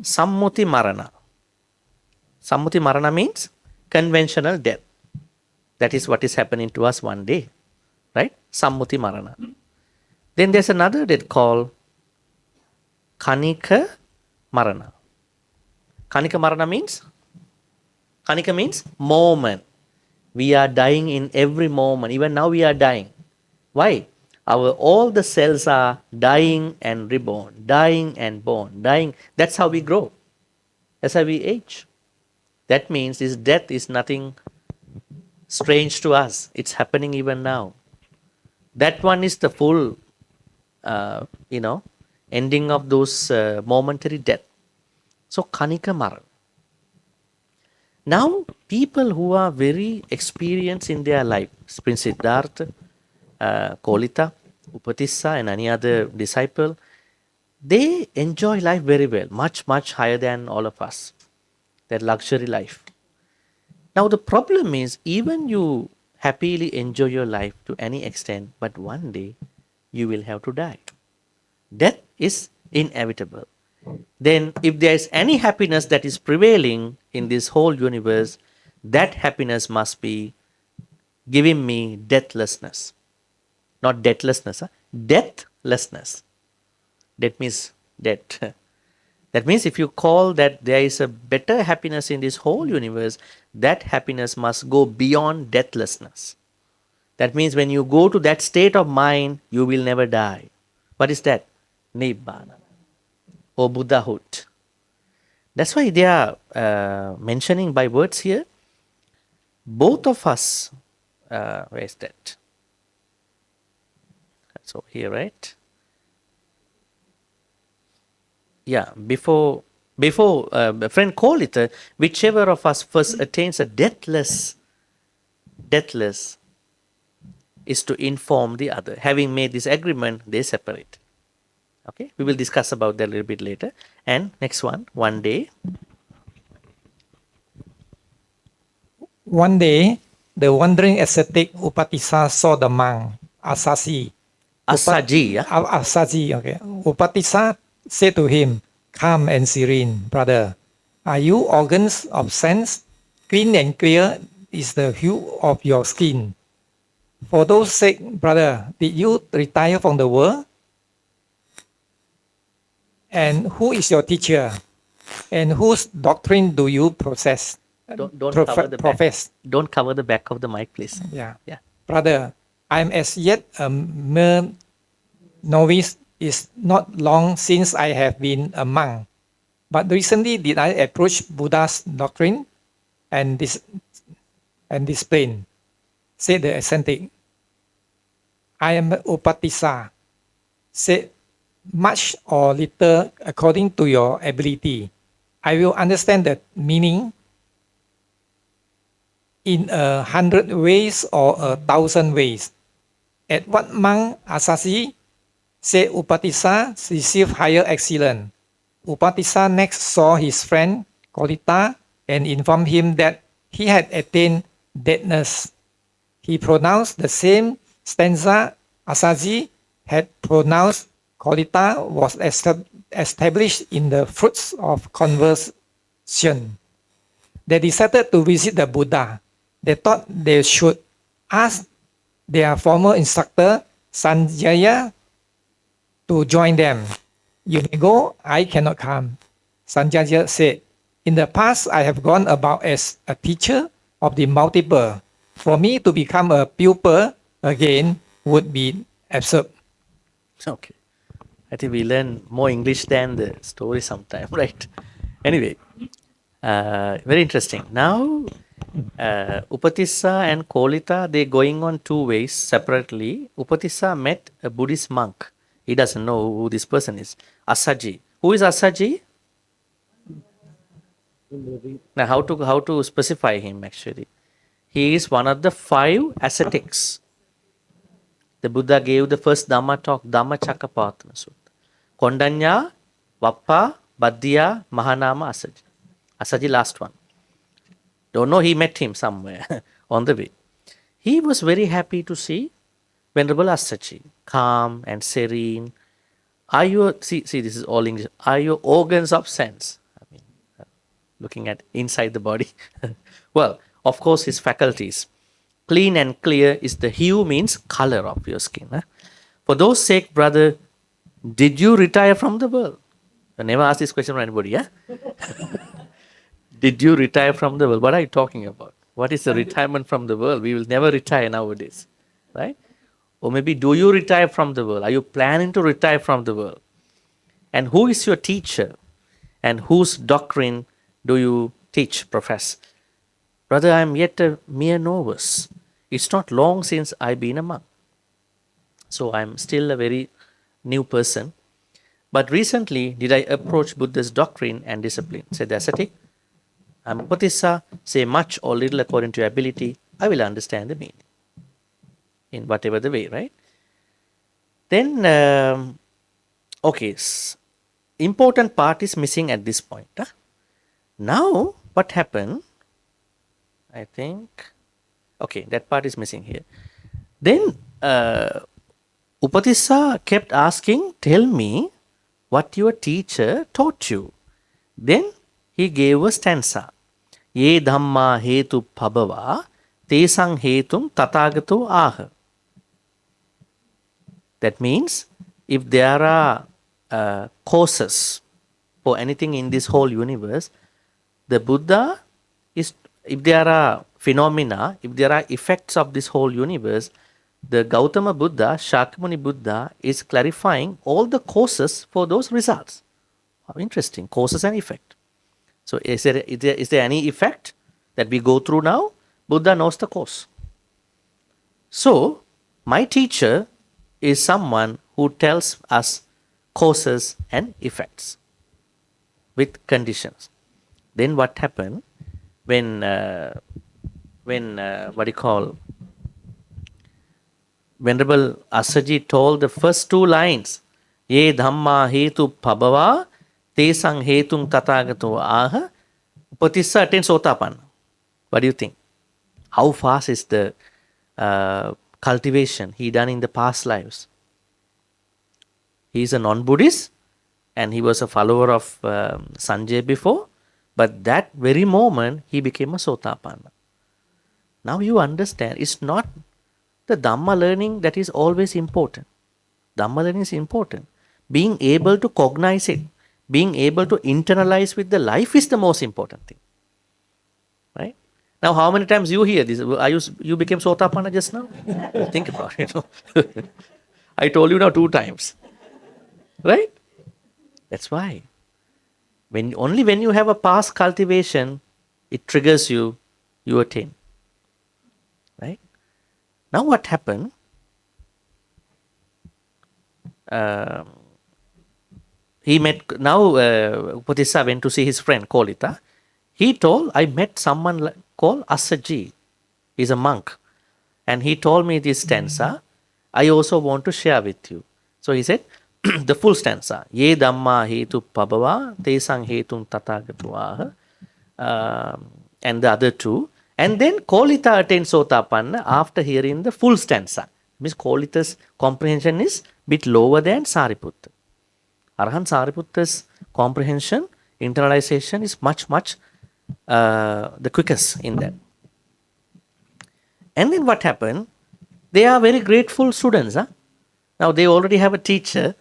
Speaker 1: Sammuti Marana. Sammuti Marana means conventional death. That is what is happening to us one day. Right? Sammuti Marana. Then there's another death called Kanika Marana. Kanika Marana means? Kanika means moment. We are dying in every moment. Even now we are dying. Why? All the cells are dying and reborn, dying and born, dying. That's how we grow. That's how we age. That means this death is nothing strange to us. It's happening even now. That one is the full, ending of those momentary death. So, Kanika Marana. Now, people who are very experienced in their life, Prince Siddhartha, Kolita, Upatissa, and any other disciple, they enjoy life very well, much, much higher than all of us. That luxury life. Now, the problem is, even you happily enjoy your life to any extent, but one day you will have to die. Death is inevitable. Then, if there is any happiness that is prevailing in this whole universe, that happiness must be giving me deathlessness. Not deathlessness, deathlessness. That means death. That means if you call that there is a better happiness in this whole universe, that happiness must go beyond deathlessness. That means when you go to that state of mind, you will never die. What is that? Nibbana or Buddhahood. That's why they are mentioning by words here. Both of us, where is that? So here, right? Yeah, before a friend called it, whichever of us first attains a deathless is to inform the other. Having made this agreement, they separate. Okay, we will discuss about that a little bit later. And next one day.
Speaker 9: One day, the wandering ascetic Upatissa saw the monk, Asaji. Asaji, okay. Upatissa said to him, "Calm and serene, brother. Are you organs of sense? Clean and clear is the hue of your skin. For those sake, brother, did you retire from the world? And who is your teacher? And whose doctrine do you profess?
Speaker 1: Don't cover the back of the mic, please.
Speaker 9: Yeah.
Speaker 1: Yeah.
Speaker 9: Brother, I am as yet a mere novice. It's not long since I have been a monk. But recently did I approach Buddha's doctrine and discipline," said the ascetic. "I am Upatissa. Say much or little according to your ability. I will understand the meaning in 100 ways or 1,000 ways." At what monk Asaji said Upatissa received higher excellence. Upatissa next saw his friend Kolita and informed him that he had attained deadness. He pronounced the same stanza Asaji had pronounced Kolita was established in the fruits of conversion. They decided to visit the Buddha. They thought they should ask their former instructor, Sanjaya, to join them. You may go, I cannot come. Sanjaya said, in the past, I have gone about as a teacher of the multiple. For me to become a pupil again would be absurd.
Speaker 1: Okay. I think we learn more English than the story sometime, right? Anyway, very interesting. Now, Upatissa and Kolita, they're going on two ways separately. Upatissa met a Buddhist monk. He doesn't know who this person is. Asaji. Who is Asaji? Now, how to specify him actually? He is one of the 5 ascetics. The Buddha gave the first Dhamma talk, Dhamma Chakkapavatana Sutta. Kondanya, Vappa, Baddiya, Mahanama, Asaji. Asaji last one. Don't know, he met him somewhere on the way. He was very happy to see Venerable Asaji, calm and serene. Are your, see this is all English, are your organs of sense? I mean, looking at inside the body. Well, of course, his faculties. Clean and clear is the hue, means color of your skin. For those sake, brother, did you retire from the world? I never asked this question from anybody, yeah? Did you retire from the world? What are you talking about? What is the retirement from the world? We will never retire nowadays, right? Or maybe, do you retire from the world? Are you planning to retire from the world? And who is your teacher? And whose doctrine do you teach, profess? Brother, I am yet a mere novice. It's not long since I've been a monk. So I'm still a very new person. But recently did I approach Buddha's doctrine and discipline. Said the ascetic, I'm Upatissa, say much or little according to your ability, I will understand the meaning. In whatever the way, right? Then, okay, important part is missing at this point. Now, what happened? I think, okay, that part is missing here. Then, Upatissa kept asking, tell me what your teacher taught you. Then he gave a stanza. Ye dhamma hetu pabhava, tesang hetum tathagato aha. That means, if there are causes for anything in this whole universe, the Buddha is, if there are phenomena, if there are effects of this whole universe, the Gautama Buddha, Shakyamuni Buddha is clarifying all the causes for those results. How interesting, causes and effect. So is there any effect that we go through now? Buddha knows the cause. So my teacher is someone who tells us causes and effects with conditions. Then what happened when what do you call, Venerable Asaji told the first 2 lines, Ye dhamma hetu pabhava, tesang hetung tathagato aha, Upatissa attains Sotapanna. What do you think? How fast is the cultivation he done in the past lives? He is a non-Buddhist and he was a follower of Sanjay before, but that very moment he became a Sotapanna. Now you understand, it's not the Dhamma learning that is always important. Dhamma learning is important. Being able to cognize it, being able to internalize with the life is the most important thing. Right? Now, how many times you hear this? You became Sotapanna just now? Think about it. I told you now 2 times. Right? That's why. Only when you have a past cultivation, it triggers you, you attain. Right? Now what happened? He met, now Upatissa went to see his friend Kolita. He told, I met someone called Asaji. He's a monk. And he told me this stanza. I also want to share with you. So he said, the full stanza. Ye dhamma hetu pabhava, tesang hetung tathagatuaha. And the other 2. And then Kolita attained Sotapanna after hearing the full stanza. Means Kolita's comprehension is bit lower than Sariputta. Arahant Sariputta's comprehension, internalization is much the quickest in that. And then what happened? They are very grateful students. Huh? Now they already have a teacher.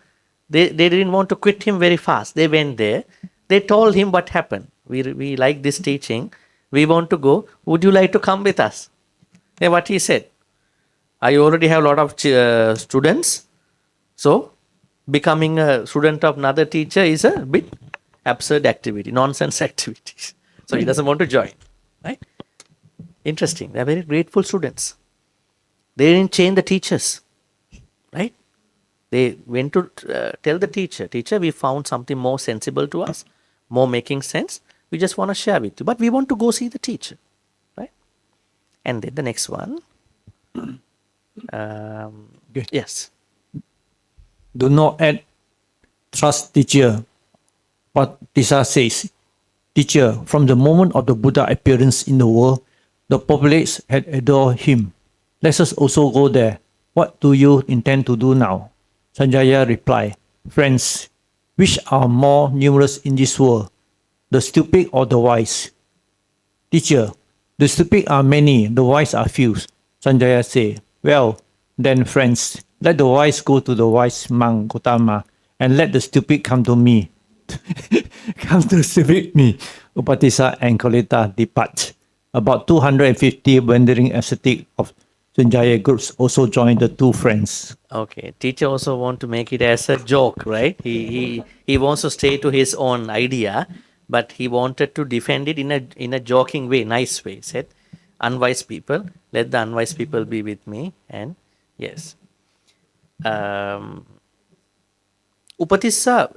Speaker 1: They didn't want to quit him very fast. They went there. They told him what happened. We like this teaching. We want to go. Would you like to come with us? And what he said. I already have a lot of students. So becoming a student of another teacher is a bit absurd activity, nonsense activities. So he doesn't want to join. Right? Interesting. They are very grateful students. They didn't change the teachers. Right? They went to tell the teacher, we found something more sensible to us, more making sense. We just want to share with you. But we want to go see the teacher. Right? And then the next one.
Speaker 10: Okay.
Speaker 1: Yes.
Speaker 10: Do not add trust teacher. What Tissa says. Teacher, from the moment of the Buddha appearance in the world, the populace had adored him. Let us also go there. What do you intend to do now? Sanjaya replied, friends, which are more numerous in this world, the stupid or the wise? Teacher, the stupid are many, the wise are few. Sanjaya said, well, then friends, let the wise go to the wise monk Gautama, and let the stupid come to me. Come to stupid me. Upatissa and Kolita depart. About 250 wandering ascetics of Sanjaya groups also joined the two friends.
Speaker 1: Okay, teacher also want to make it as a joke, right? He wants to stay to his own idea, but he wanted to defend it in a joking way, nice way. He said, unwise people, let the unwise people be with me. And yes, Upatissa,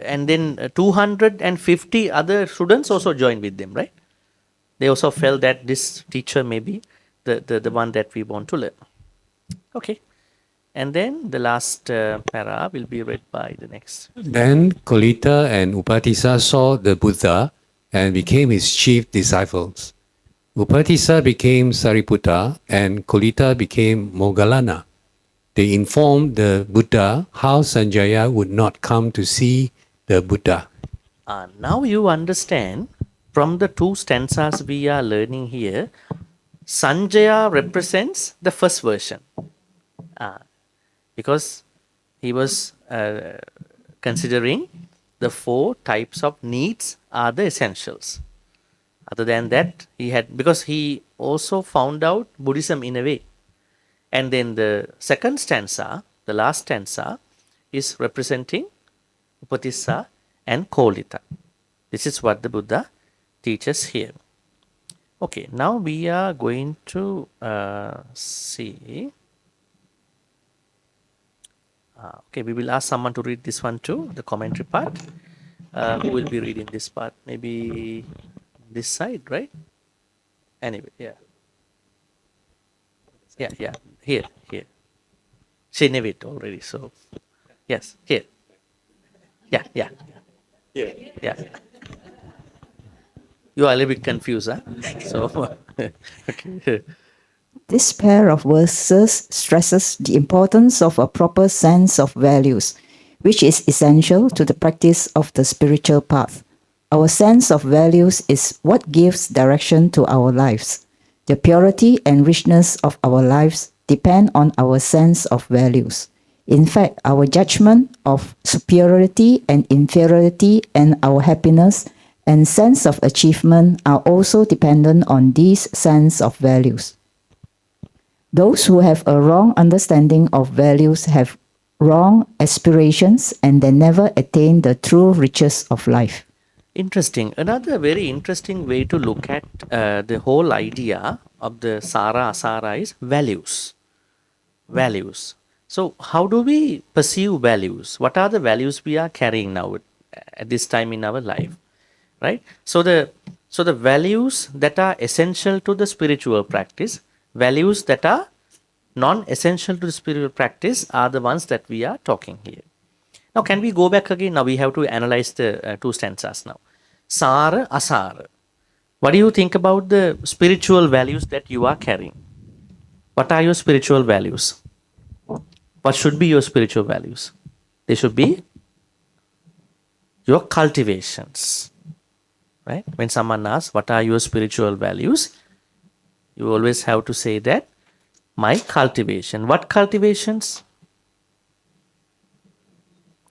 Speaker 1: and then 250 other students also joined with them, right? They also felt that this teacher may be the one that we want to learn. Okay. And then the last para will be read by the next.
Speaker 11: Then Kolita and Upatissa saw the Buddha and became his chief disciples. Upatissa became Sariputta and Kolita became Moggallana. They informed the Buddha how Sanjaya would not come to see the Buddha.
Speaker 1: Now you understand from the two stanzas we are learning here, Sanjaya represents the first version. Because he was considering the four types of needs are the essentials. Other than that, because he also found out Buddhism in a way. And then the second stanza, the last stanza, is representing Upatissa and Kolita. This is what the Buddha teaches here. Okay, now we are going to see. Okay, we will ask someone to read this one too, the commentary part. Who will be reading this part? Maybe this side, right? Anyway, yeah. Yeah, here. She knew it already, so yes, here. Yeah. You are a little bit confused, huh? So, okay.
Speaker 12: This pair of verses stresses the importance of a proper sense of values, which is essential to the practice of the spiritual path. Our sense of values is what gives direction to our lives. The purity and richness of our lives depend on our sense of values. In fact, our judgment of superiority and inferiority and our happiness and sense of achievement are also dependent on these sense of values. Those who have a wrong understanding of values have wrong aspirations and they never attain the true riches of life.
Speaker 1: Interesting. Another very interesting way to look at the whole idea of the Sara Asara is values. Values. So how do we perceive values? What are the values we are carrying now at this time in our life? Right? So the values that are essential to the spiritual practice, values that are non-essential to the spiritual practice are the ones that we are talking here. Now, can we go back again? Now, we have to analyze the two stanzas now. Sara, Asara. What do you think about the spiritual values that you are carrying? What are your spiritual values? What should be your spiritual values? They should be your cultivations. Right? When someone asks, what are your spiritual values? You always have to say that, my cultivation. What cultivations?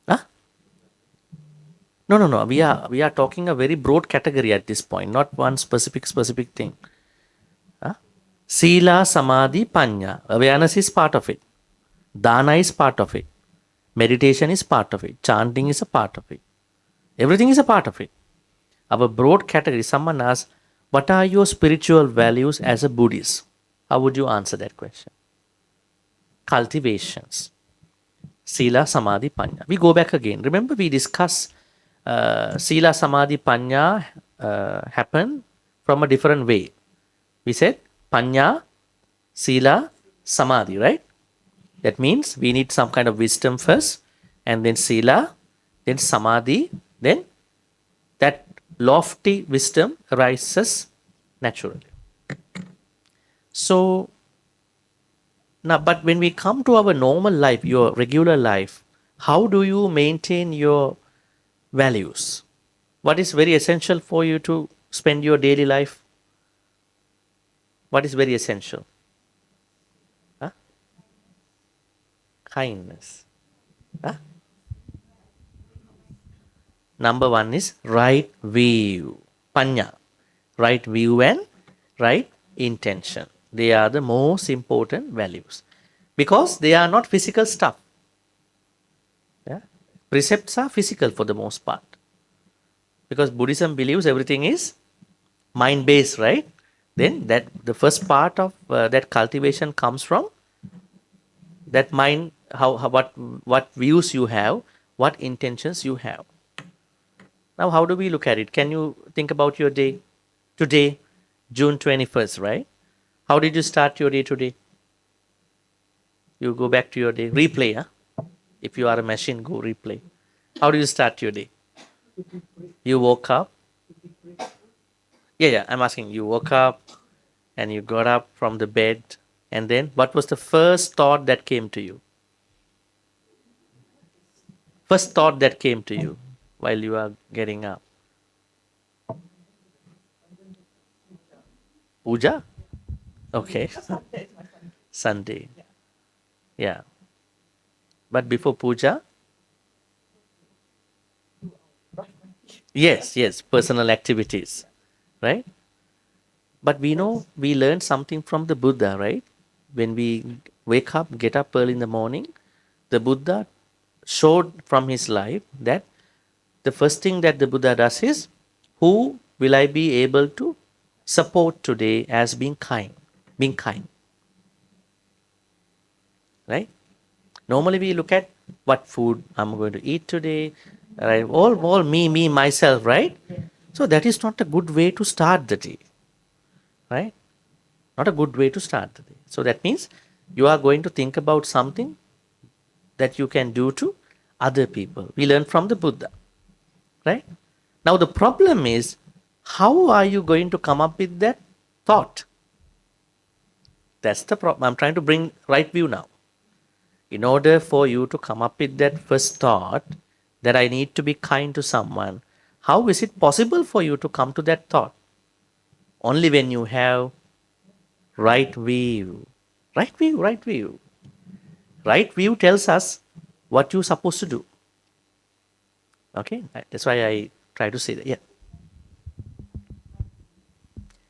Speaker 1: Huh? No. We are talking a very broad category at this point, not one specific thing. Huh? Sila, Samadhi, Panya. Awareness is part of it. Dana is part of it. Meditation is part of it. Chanting is a part of it. Everything is a part of it. Our broad category, someone asks, what are your spiritual values as a Buddhist? How would you answer that question? Cultivations. Sila, Samadhi, Panya. We go back again. Remember we discussed Sila, Samadhi, Panya happen from a different way. We said Panya, Sila, Samadhi, right? That means we need some kind of wisdom first, and then Sila, then Samadhi, then that lofty wisdom arises naturally. So, now, but when we come to our normal life, your regular life, how do you maintain your values? What is very essential for you to spend your daily life? What is very essential? Huh? Kindness. Huh? Number one is right view. Panya. Right view and right intention. They are the most important values. Because they are not physical stuff. Yeah? Precepts are physical for the most part. Because Buddhism believes everything is mind-based, right? Then that the first part of that cultivation comes from that mind, what views you have, what intentions you have. Now, how do we look at it? Can you think about your day? Today, June 21st, right? How did you start your day today? You go back to your day. Replay, huh? If you are a machine, go replay. How do you start your day? You woke up. Yeah, I'm asking. You woke up and you got up from the bed. And then what was the first thought that came to you? First thought that came to you while you are getting up? Puja? Okay. Sunday. Yeah. But before puja? Yes, personal activities. Right? But we know we learned something from the Buddha, right? When we wake up, get up early in the morning, the Buddha showed from his life that the first thing that the Buddha does is, who will I be able to support today as being kind? Being kind. Right? Normally we look at what food I'm going to eat today, right? All me, myself, right? So that is not a good way to start the day, right? Not a good way to start the day. So that means you are going to think about something that you can do to other people. We learn from the Buddha, right? Now the problem is, how are you going to come up with that thought? That's the problem. I'm trying to bring right view now. In order for you to come up with that first thought that I need to be kind to someone, how is it possible for you to come to that thought? Only when you have right view. Right view, right view. Right view tells us what you're supposed to do. Okay, that's why I try to say that. Yeah.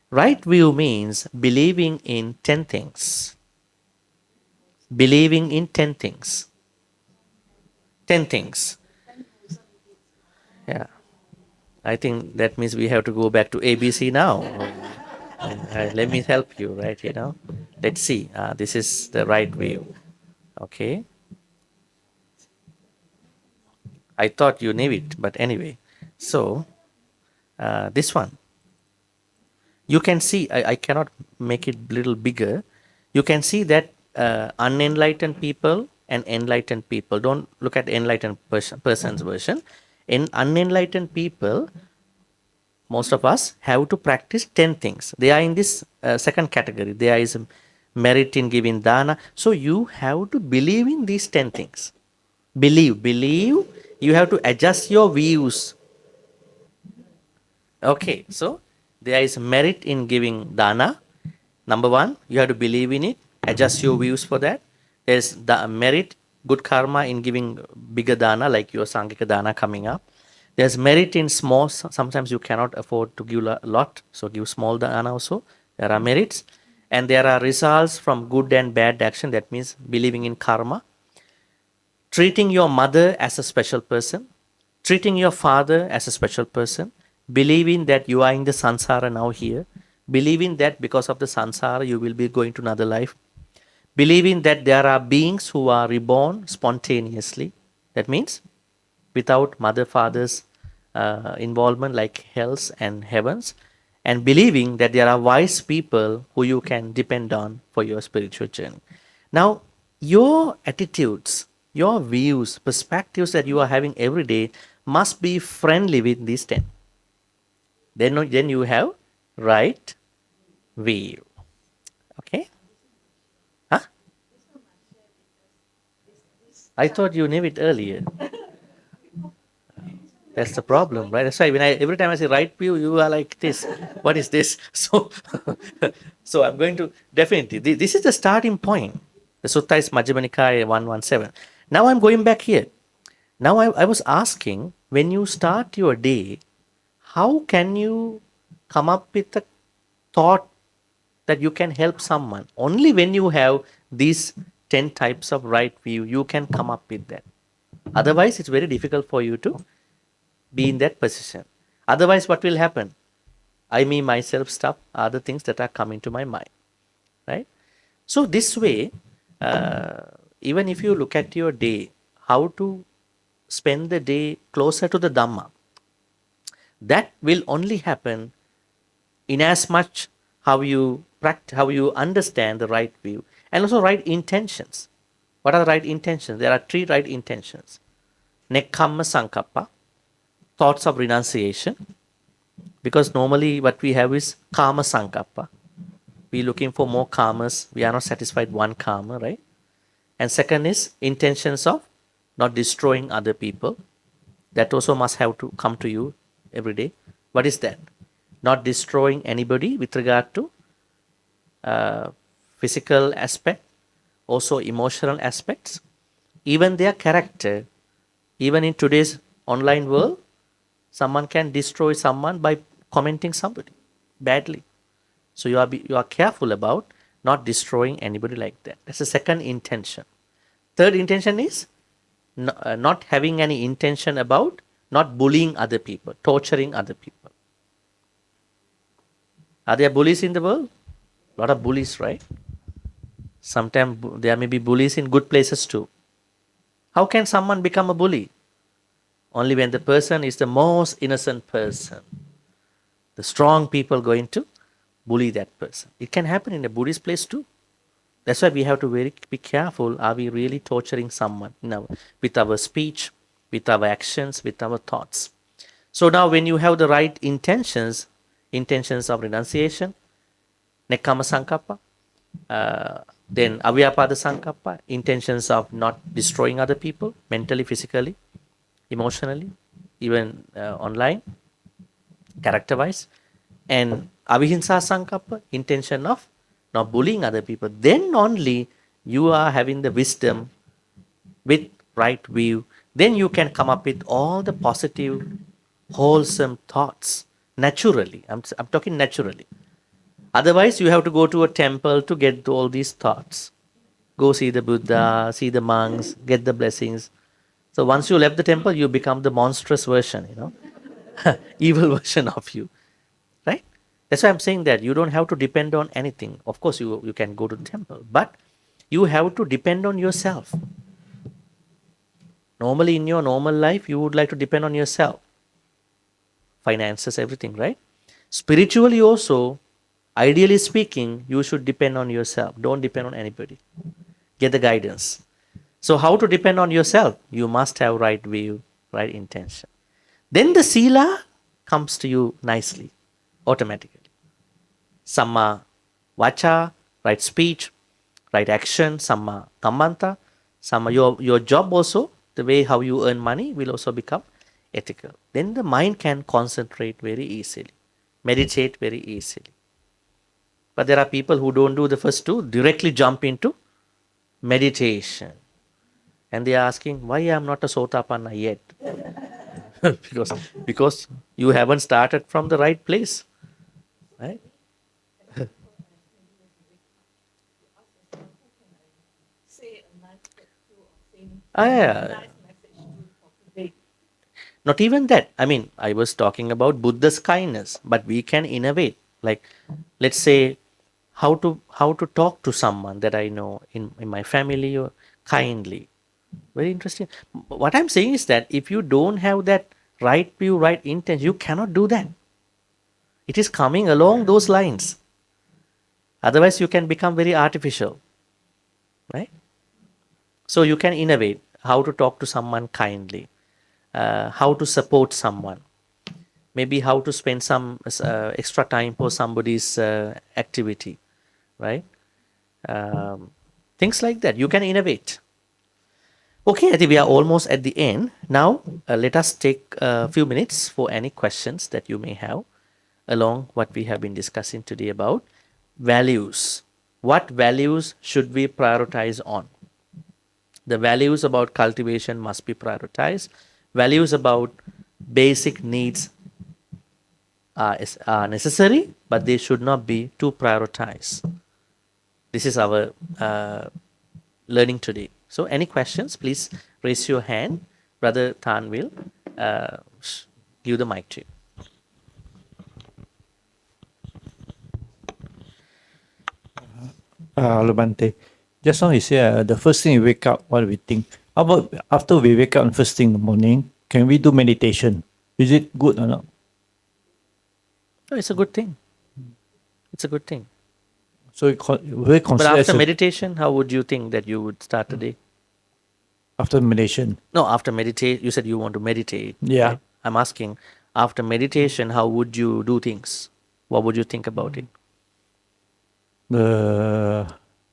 Speaker 1: Right view means believing in 10 things. Believing in 10 things. 10 things. Yeah. I think that means we have to go back to ABC now. Let me help you, right? Let's see. This is the right view. Okay. I thought you knew it, but anyway. So, this one. You can see, I cannot make it a little bigger. You can see that unenlightened people and enlightened people, don't look at the enlightened person's version. In unenlightened people, most of us have to practice 10 things. They are in this second category. There is merit in giving dana. So you have to believe in these 10 things. Believe. You have to adjust your views. Okay, so there is merit in giving dana. Number one, you have to believe in it, adjust your views for that. There's the merit, good karma in giving bigger dana, like your Sangika dana coming up. There's merit in small, sometimes you cannot afford to give a lot, so give small dana also. There are merits. And there are results from good and bad action, that means believing in karma. Treating your mother as a special person, treating your father as a special person, believing that you are in the sansara now here, believing that because of the sansara you will be going to another life, believing that there are beings who are reborn spontaneously, that means without mother father's involvement, like hells and heavens, and believing that there are wise people who you can depend on for your spiritual journey. Now, your attitudes, your views, perspectives that you are having every day must be friendly with these 10. Then you have right view. Okay? Huh? I thought you knew it earlier. That's the problem, right? That's why every time I say right view, you are like this. What is this? So, so I'm going to definitely. This is the starting point. The sutta is Majjhima Nikaya 117. Now I'm going back here. Now I was asking, when you start your day, how can you come up with a thought that you can help someone? Only when you have these 10 types of right view, you can come up with that. Otherwise, it's very difficult for you to be in that position. Otherwise, what will happen? I, me, myself, stuff, other things that are coming to my mind, right? So this way, even if you look at your day, how to spend the day closer to the Dhamma, that will only happen in as much how you practice, how you understand the right view, and also right intentions. What are the right intentions? There are 3 right intentions. Nekkhamma sankappa, thoughts of renunciation, because normally what we have is karma sankappa. We're looking for more karmas. We are not satisfied one karma, right? And second is intentions of not destroying other people. That also must have to come to you every day. What is that? Not destroying anybody with regard to physical aspect, also emotional aspects, even their character. Even in today's online world, someone can destroy someone by commenting somebody badly. So you are careful about not destroying anybody like that. That's the second intention. Third intention is not having any intention about not bullying other people, torturing other people. Are there bullies in the world? A lot of bullies, right? Sometimes there may be bullies in good places too. How can someone become a bully? Only when the person is the most innocent person. The strong people going to bully that person. It can happen in a Buddhist place too. That's why we have to be careful. Are we really torturing someone with our speech, with our actions, with our thoughts? So now when you have the right intentions of renunciation, nekkhamma sankappa, then avyapada sankappa, intentions of not destroying other people, mentally, physically, emotionally, even online, character-wise, and avihimsa sankappa, intention of not bullying other people, then only you are having the wisdom with right view. Then you can come up with all the positive, wholesome thoughts naturally. I'm talking naturally. Otherwise, you have to go to a temple to get all these thoughts. Go see the Buddha, see the monks, get the blessings. So once you left the temple, you become the monstrous version, evil version of you, right? That's why I'm saying that you don't have to depend on anything. Of course, you can go to the temple, but you have to depend on yourself. Normally, in your normal life, you would like to depend on yourself. Finances, everything, right? Spiritually also, ideally speaking, you should depend on yourself. Don't depend on anybody. Get the guidance. So how to depend on yourself? You must have right view, right intention. Then the sila comes to you nicely, automatically. Samma vacha, right speech. right action, samma kammanta, samma your job also, the way how you earn money will also become ethical. Then the mind can concentrate very easily, meditate very easily. But there are people who don't do the first two, directly jump into meditation. And they are asking, why I am not a Sotapanna yet? because you haven't started from the right place. Right? Yeah. Not even that. I mean, I was talking about Buddha's kindness, but we can innovate. Like, let's say, how to talk to someone that I know in my family or kindly. Very interesting. What I'm saying is that if you don't have that right view, right intent, you cannot do that. It is coming along those lines. Otherwise, you can become very artificial. Right? So you can innovate how to talk to someone kindly, how to support someone, maybe how to spend some extra time for somebody's activity, right? Things like that. You can innovate. Okay, I think we are almost at the end. Now, let us take a few minutes for any questions that you may have along what we have been discussing today about values. What values should we prioritize on? The values about cultivation must be prioritized. Values about basic needs are necessary, but they should not be too prioritized. This is our learning today. So any questions, please raise your hand. Brother Tan will give the mic to you.
Speaker 10: Hello, Bhante. Just now you said the first thing you wake up, what do we think? How about after we wake up first thing in the morning, can we do meditation? Is it good or not?
Speaker 1: No, it's a good thing. It's a good thing.
Speaker 10: So we
Speaker 1: But
Speaker 10: consider
Speaker 1: after meditation, how would you think that you would start the day?
Speaker 10: after meditation.
Speaker 1: No, after meditate, you said you want to meditate.
Speaker 10: Yeah.
Speaker 1: Right? I'm asking, after meditation, how would you do things? What would you think about it?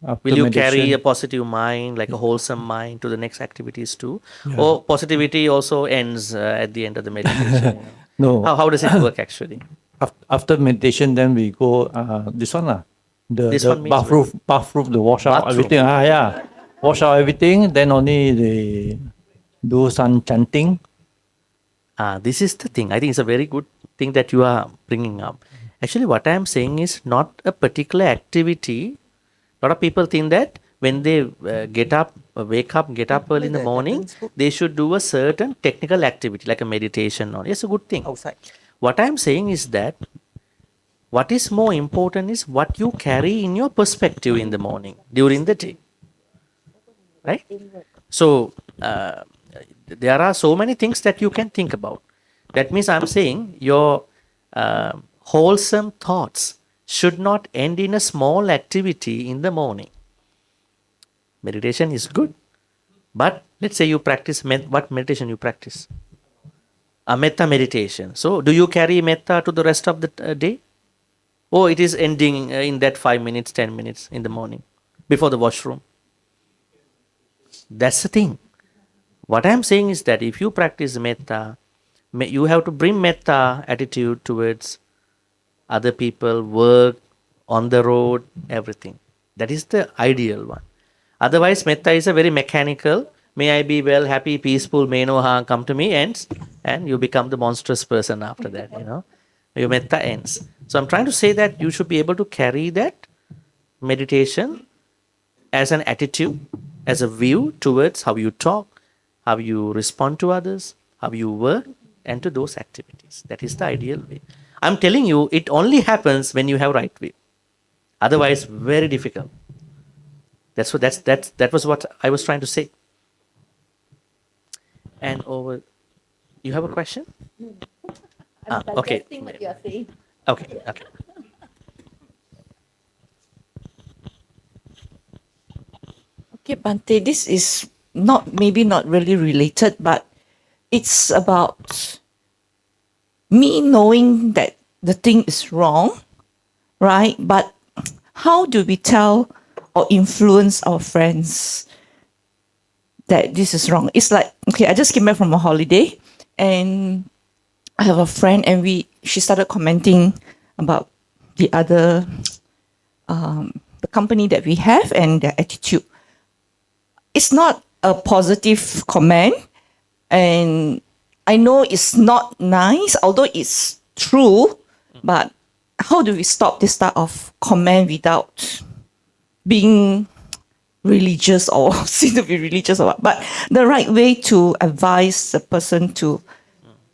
Speaker 10: After
Speaker 1: Will you
Speaker 10: meditation,
Speaker 1: carry a positive mind, like a wholesome mind, to the next activities too?
Speaker 10: Yeah.
Speaker 1: Or positivity also ends at the end of the meditation?
Speaker 10: No.
Speaker 1: How does it work actually?
Speaker 10: After meditation, then we go this one lah.
Speaker 1: This
Speaker 10: The
Speaker 1: one means
Speaker 10: bathroom, the wash out
Speaker 1: Bathroom.
Speaker 10: everything. Yeah. Wash out everything. Then only they do some chanting.
Speaker 1: This is the thing. I think it's a very good thing that you are bringing up. Actually, what I am saying is not a particular activity. A lot of people think that when they get up early in the morning, they should do a certain technical activity like a meditation. Or it's a good thing.
Speaker 7: Outside.
Speaker 1: What I am saying is that what is more important is what you carry in your perspective in the morning, during the day. Right? So, there are so many things that you can think about. That means I'm saying your wholesome thoughts should not end in a small activity in the morning. Meditation is good. But let's say you practice, what meditation you practice? A metta meditation. So, do you carry metta to the rest of the day? Or it is ending in that 5 minutes, 10 minutes in the morning before the washroom? That's the thing. What I am saying is that if you practice metta, you have to bring metta attitude towards other people, work, on the road, everything. That is the ideal one. Otherwise, metta is a very mechanical, may I be well, happy, peaceful, may no harm come to me, ends, and you become the monstrous person after that, Your metta ends. So I'm trying to say that you should be able to carry that meditation as an attitude, as a view towards how you talk, how you respond to others, how you work, and to those activities. That is the ideal way. I'm telling you, it only happens when you have right view. Otherwise, very difficult. That was what I was trying to say. And you have a question? Okay.
Speaker 5: What you are saying.
Speaker 1: Okay.
Speaker 13: Okay, Bhante, this is maybe not really related, but it's about me knowing that the thing is wrong, right? But how do we tell or influence our friends that this is wrong. It's like, okay, I just came back from a holiday and I have a friend and she started commenting about the other, the company that we have and their attitude. It's not a positive comment, and I know it's not nice, although it's true, but how do we stop this type of comment without being religious or seem to be religious or what? But the right way to advise the person to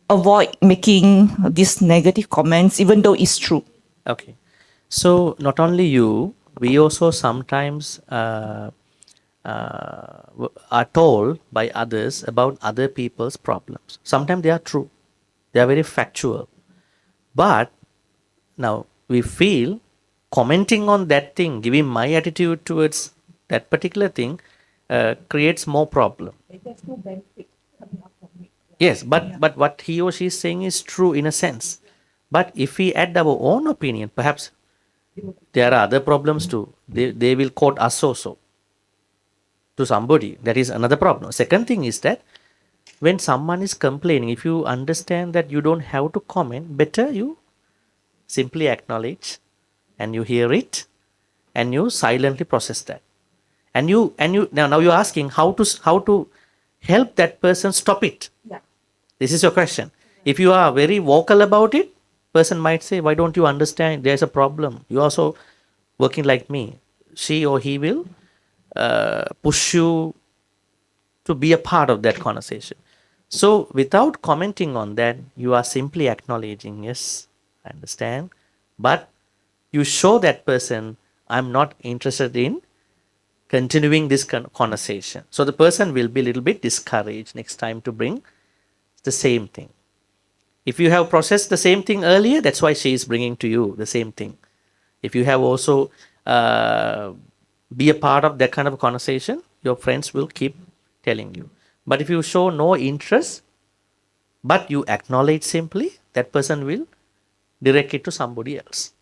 Speaker 13: avoid making these negative comments, even though it's true.
Speaker 1: Okay. So not only you, we also sometimes are told by others about other people's problems. Sometimes they are true. They are very factual. But now we feel commenting on that thing, giving my attitude towards that particular thing creates more problem.
Speaker 13: There's no benefit coming up from it.
Speaker 1: Yes, but what he or she is saying is true in a sense. But if we add our own opinion, perhaps there are other problems too. They will quote us also to somebody. That is another problem. Second thing is that when someone is complaining, if you understand that you don't have to comment, better you simply acknowledge and you hear it and you silently process that. And you now you're asking how to help that person stop it.
Speaker 13: Yeah.
Speaker 1: This is your question. If you are very vocal about it, person might say, why don't you understand there's a problem? You're also working like me. She or he will push you to be a part of that conversation. So without commenting on that, you are simply acknowledging, yes, I understand. But you show that person, I'm not interested in continuing this conversation. So the person will be a little bit discouraged next time to bring the same thing. If you have processed the same thing earlier, that's why she is bringing to you the same thing. If you have also be a part of that kind of a conversation, your friends will keep telling you. But if you show no interest, but you acknowledge simply, that person will direct it to somebody else.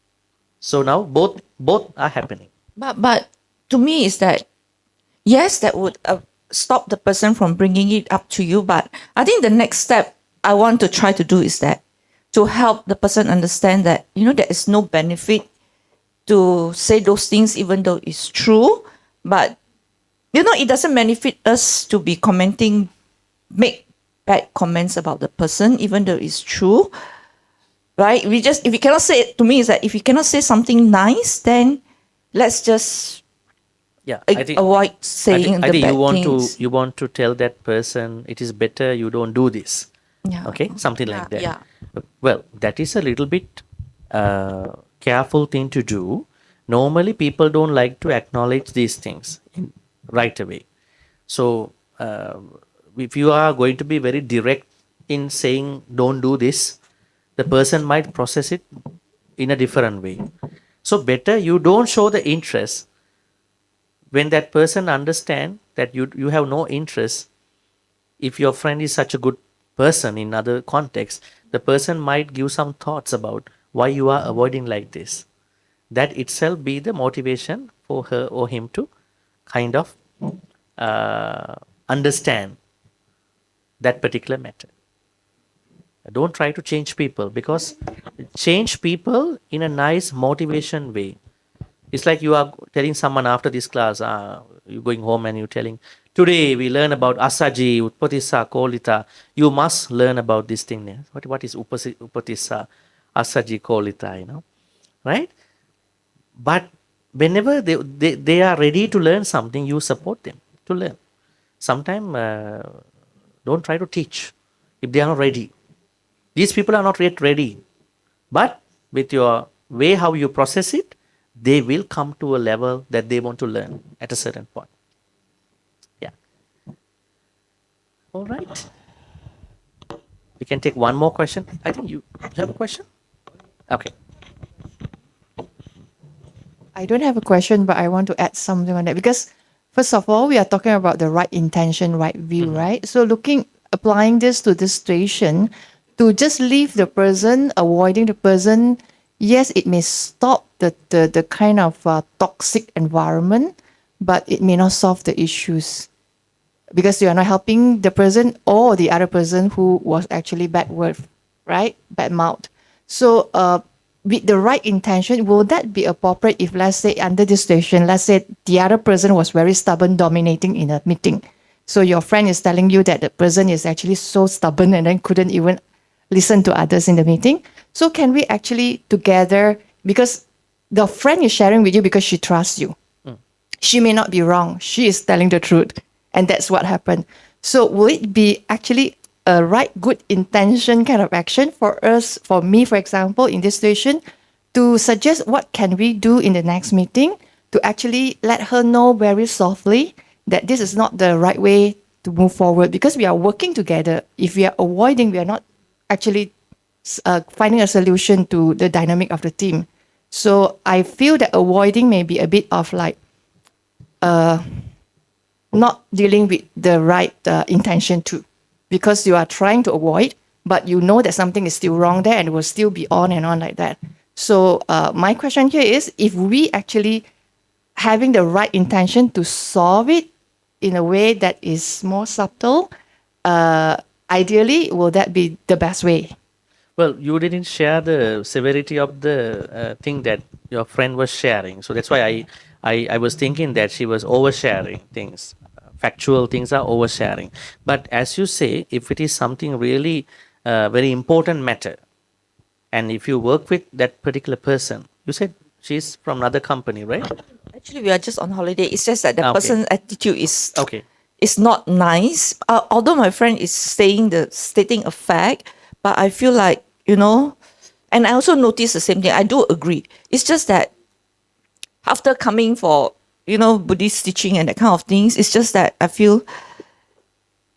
Speaker 1: So now both are happening.
Speaker 13: But to me is that, yes, that would stop the person from bringing it up to you. But I think the next step I want to try to do is that to help the person understand that, there is no benefit to say those things, even though it's true. But, it doesn't benefit us to be make bad comments about the person, even though it's true. Right? If you cannot say it, to me is that if you cannot say something nice, then let's just avoid saying the bad things.
Speaker 1: You want to tell that person it is better you don't do this.
Speaker 13: Yeah.
Speaker 1: Okay, something like that.
Speaker 13: Yeah.
Speaker 1: Well, that is a little bit careful thing to do. Normally, people don't like to acknowledge these things right away. So, if you are going to be very direct in saying don't do this, the person might process it in a different way. So, better you don't show the interest. When that person understand that you have no interest, if your friend is such a good person in other contexts, the person might give some thoughts about why you are avoiding like this. That itself be the motivation for her or him to kind of understand that particular matter. Don't try to change people, because change people in a nice motivation way. It's like you are telling someone after this class, you're going home and you're telling, today we learn about Asaji, Upatissa, Kolita. You must learn about this thing. What is Upatissa, Asaji, Kolita, right? But whenever they are ready to learn something, you support them to learn. Sometimes don't try to teach if they are not ready. These people are not yet ready. But with your way how you process it, they will come to a level that they want to learn at a certain point. Yeah. All right. We can take one more question. I think you have a question? Okay.
Speaker 4: I don't have a question, but I want to add something on that, because first of all, we are talking about the right intention, right view, right? So applying this to this situation, to just leave the person, avoiding the person, yes, it may stop the kind of toxic environment, but it may not solve the issues because you are not helping the person or the other person who was actually bad word, right? Bad mouth. So, with the right intention, will that be appropriate if, let's say, under this situation, let's say the other person was very stubborn, dominating in a meeting. So your friend is telling you that the person is actually so stubborn and then couldn't even listen to others in the meeting. So can we actually together, because the friend is sharing with you because she trusts you. She may not be wrong. She is telling the truth. And that's what happened. So will it be actually a right, good intention kind of action for us, for me, for example, in this situation, to suggest what can we do in the next meeting to actually let her know very softly that this is not the right way to move forward because we are working together. If we are avoiding, we are not actually finding a solution to the dynamic of the team. So I feel that avoiding may be a bit of like not dealing with the right intention too, because you are trying to avoid, but you know that something is still wrong there and it will still be on and on like that. So my question here is, if we actually having the right intention to solve it in a way that is more subtle, ideally, will that be the best way?
Speaker 1: Well, you didn't share the severity of the thing that your friend was sharing. So that's why I was thinking that she was oversharing things. Factual things are oversharing. But as you say, if it is something really very important matter, and if you work with that particular person, you said she's from another company, right?
Speaker 13: Actually, we are just on holiday. It's just that the
Speaker 1: Okay.
Speaker 13: person's attitude is
Speaker 1: Okay.
Speaker 13: not nice. Although my friend is stating a fact, but I feel like, and I also noticed the same thing. I do agree. It's just that after coming for, Buddhist teaching and that kind of things, it's just that I feel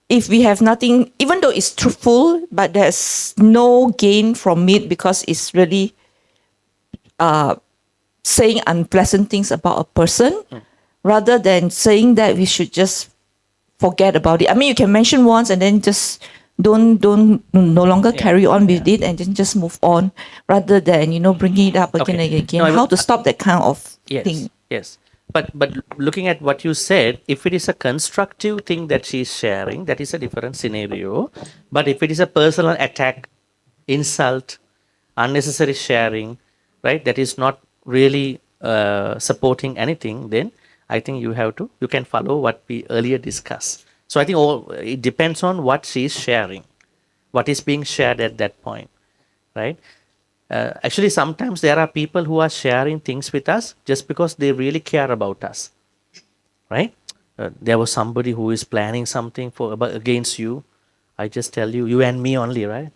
Speaker 13: if we have nothing, even though it's truthful, but there's no gain from it because it's really saying unpleasant things about a person, rather than saying that we should just forget about it. I mean, you can mention once and then just don't no longer carry on with it and then just move on, rather than bringing it up again and again.
Speaker 1: No,
Speaker 13: How to stop that kind of thing?
Speaker 1: Yes. But looking at what you said, if it is a constructive thing that she's sharing, that is a different scenario. But if it is a personal attack, insult, unnecessary sharing, right, that is not really supporting anything, then I think you can follow what we earlier discussed. So I think it depends on what she is sharing, what is being shared at that point, right? Actually, sometimes there are people who are sharing things with us just because they really care about us, right? There was somebody who is planning something against you. I just tell you, you and me only, right?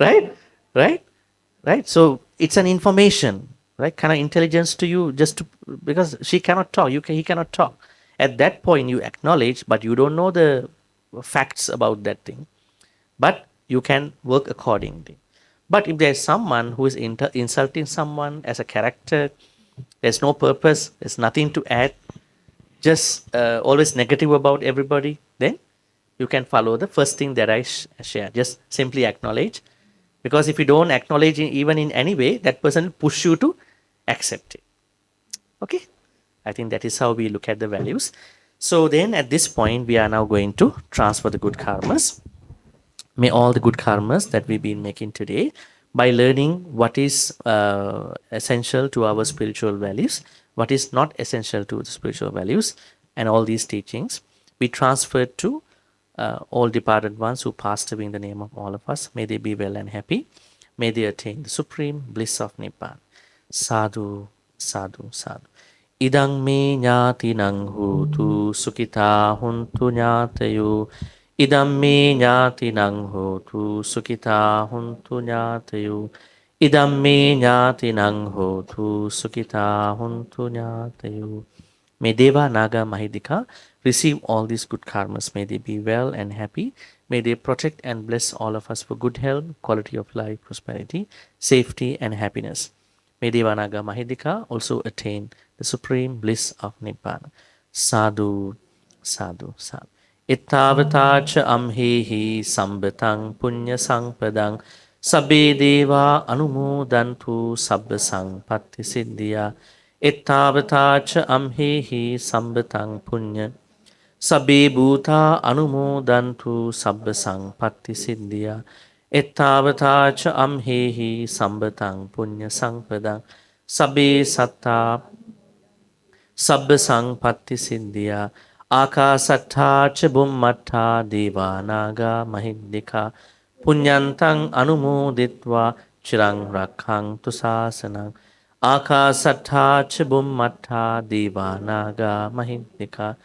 Speaker 1: right, right. So it's an information, right? Kind of intelligence to you, because she cannot talk, he cannot talk. At that point, you acknowledge, but you don't know the facts about that thing. But you can work accordingly. But if there's someone who is insulting someone as a character, there's no purpose, there's nothing to add, just always negative about everybody, then you can follow the first thing that I share. Just simply acknowledge. Because if you don't acknowledge even in any way, that person will push you to accept it. Okay? I think that is how we look at the values. So then at this point, we are now going to transfer the good karmas. May all the good karmas that we've been making today, by learning what is essential to our spiritual values, what is not essential to the spiritual values, and all these teachings, we transferred to all departed ones who passed away in the name of all of us. May they be well and happy. May they attain the supreme bliss of Nibbana. Sadhu, sadhu, sadhu. Idang me nyati nang hutu sukita huntu nyatayu. Idam me nyati nang hotu sukita huntu nyatayu. Idam me nyati nang hotu sukita huntu nyatayu. May Deva, Naga, Mahidika receive all these good karmas. May they be well and happy. May they protect and bless all of us for good health, quality of life, prosperity, safety, and happiness. May Deva, Naga, Mahidika also attain the supreme bliss of Nibbana. Sadhu, sadhu, sadhu. Ittavatacha amhehi sambatang punya sangpadang sabbe deva anumodantu sabba sangpatti siddhya Ettavata cha amhehi sambatang punya. Sabbe bhuta anumodantu sabba patti siddhya. Ettavata cha amhehi sambatang punya sangpadang. Sabbe satta sabba patti siddhya. Akasatta cha bummatta deva naga mahindika. Punyantang anumoditva chirang rakhang tu sasanang. Akasatta cha bummatta deva naga mahindika.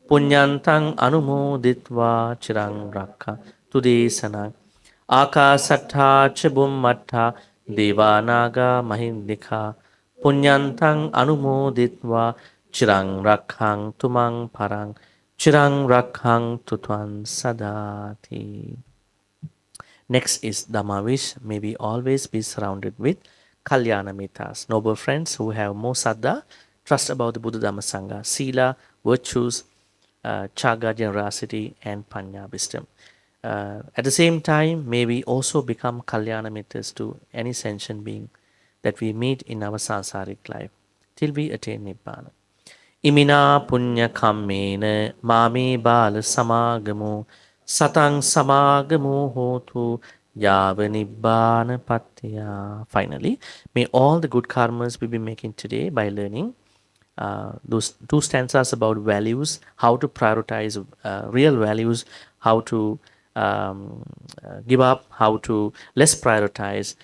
Speaker 1: Punyantang anumoditva chirang rakha tudesana. Akasatta cha bummatta devanaga mahindika. Punyantang anumoditva chirang rakhang tumang parang. Chirang rakhang tutvan sadati. Next is Dhammavish. May we always be surrounded with Kalyana Mitas, noble friends who have more saddha, trust about the Buddha Dhamma Sangha, sila, virtues, chaga, generosity, and panya, wisdom. At the same time, may we also become Kalyana Mitas to any sentient being that we meet in our sansaric life till we attain Nibbana. Imina punya kammena mame bala samagamo satang samagamo hotu yava nibbana patya. Finally, may all the good karmas we be making today by learning those two stanzas about values, how to prioritize real values, how to give up, how to less prioritize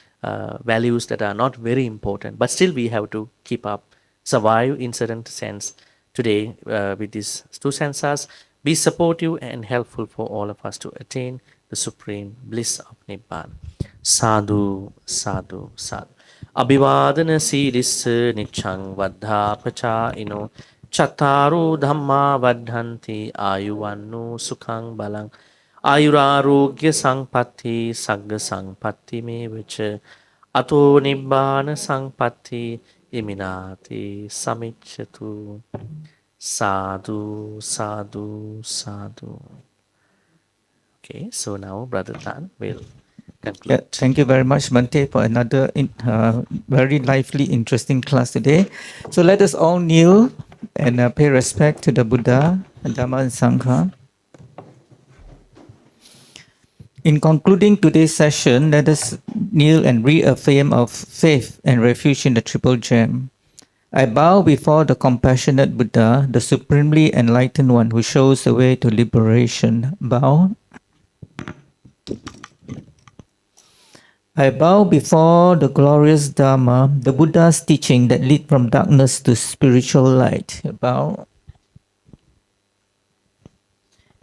Speaker 1: values that are not very important, but still we have to keep up, survive in certain sense. Today, with these two stanzas, be supportive and helpful for all of us to attain the supreme bliss of Nibbana. Sadhu, sadhu, sadhu. Abhivadana sirissa nichang vaddhapacha ino chattaru dhamma vaddhanti ayuvannu sukhang balang ayurarogya sangpatti sagga sangpatti me vicha ato nibbana sangpatti iminati samichatu. Sadhu, sadhu, sadhu. Okay, so now Brother Tan will conclude.
Speaker 14: Yeah, thank you very much, Bhante, for another very lively, interesting class today. So let us all kneel and pay respect to the Buddha, Dhamma, and Sangha. In concluding today's session, let us kneel and reaffirm our faith and refuge in the Triple Gem. I bow before the compassionate Buddha, the supremely enlightened one who shows the way to liberation. Bow. I bow before the glorious Dharma, the Buddha's teaching that lead from darkness to spiritual light. Bow.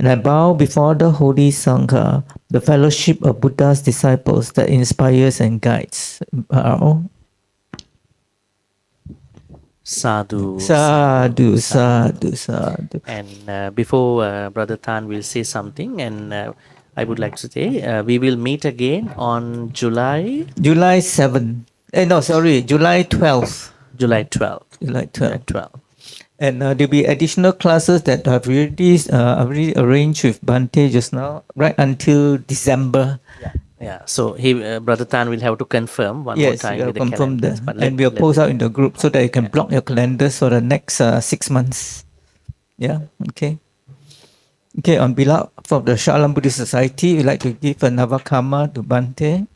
Speaker 14: And I bow before the Holy Sangha, the fellowship of Buddha's disciples that inspires and guides. Bow.
Speaker 1: Sadhu,
Speaker 14: sadhu, sadhu, sadhu.
Speaker 1: And before Brother Tan will say something, and I would like to say we will meet again on July
Speaker 14: 7. July 12th.
Speaker 1: July 12th.
Speaker 14: July 12th. And there'll be additional classes that I've already arranged with Bhante just now, right until December.
Speaker 1: Yeah. So Brother Tan will have to confirm one more time with the calendars.
Speaker 14: And we'll post out in the group so that you can block your calendars for the next 6 months. Yeah. Okay. Okay. On behalf of the Shalam Buddhist Society, we'd like to give a Navakama to Bhante.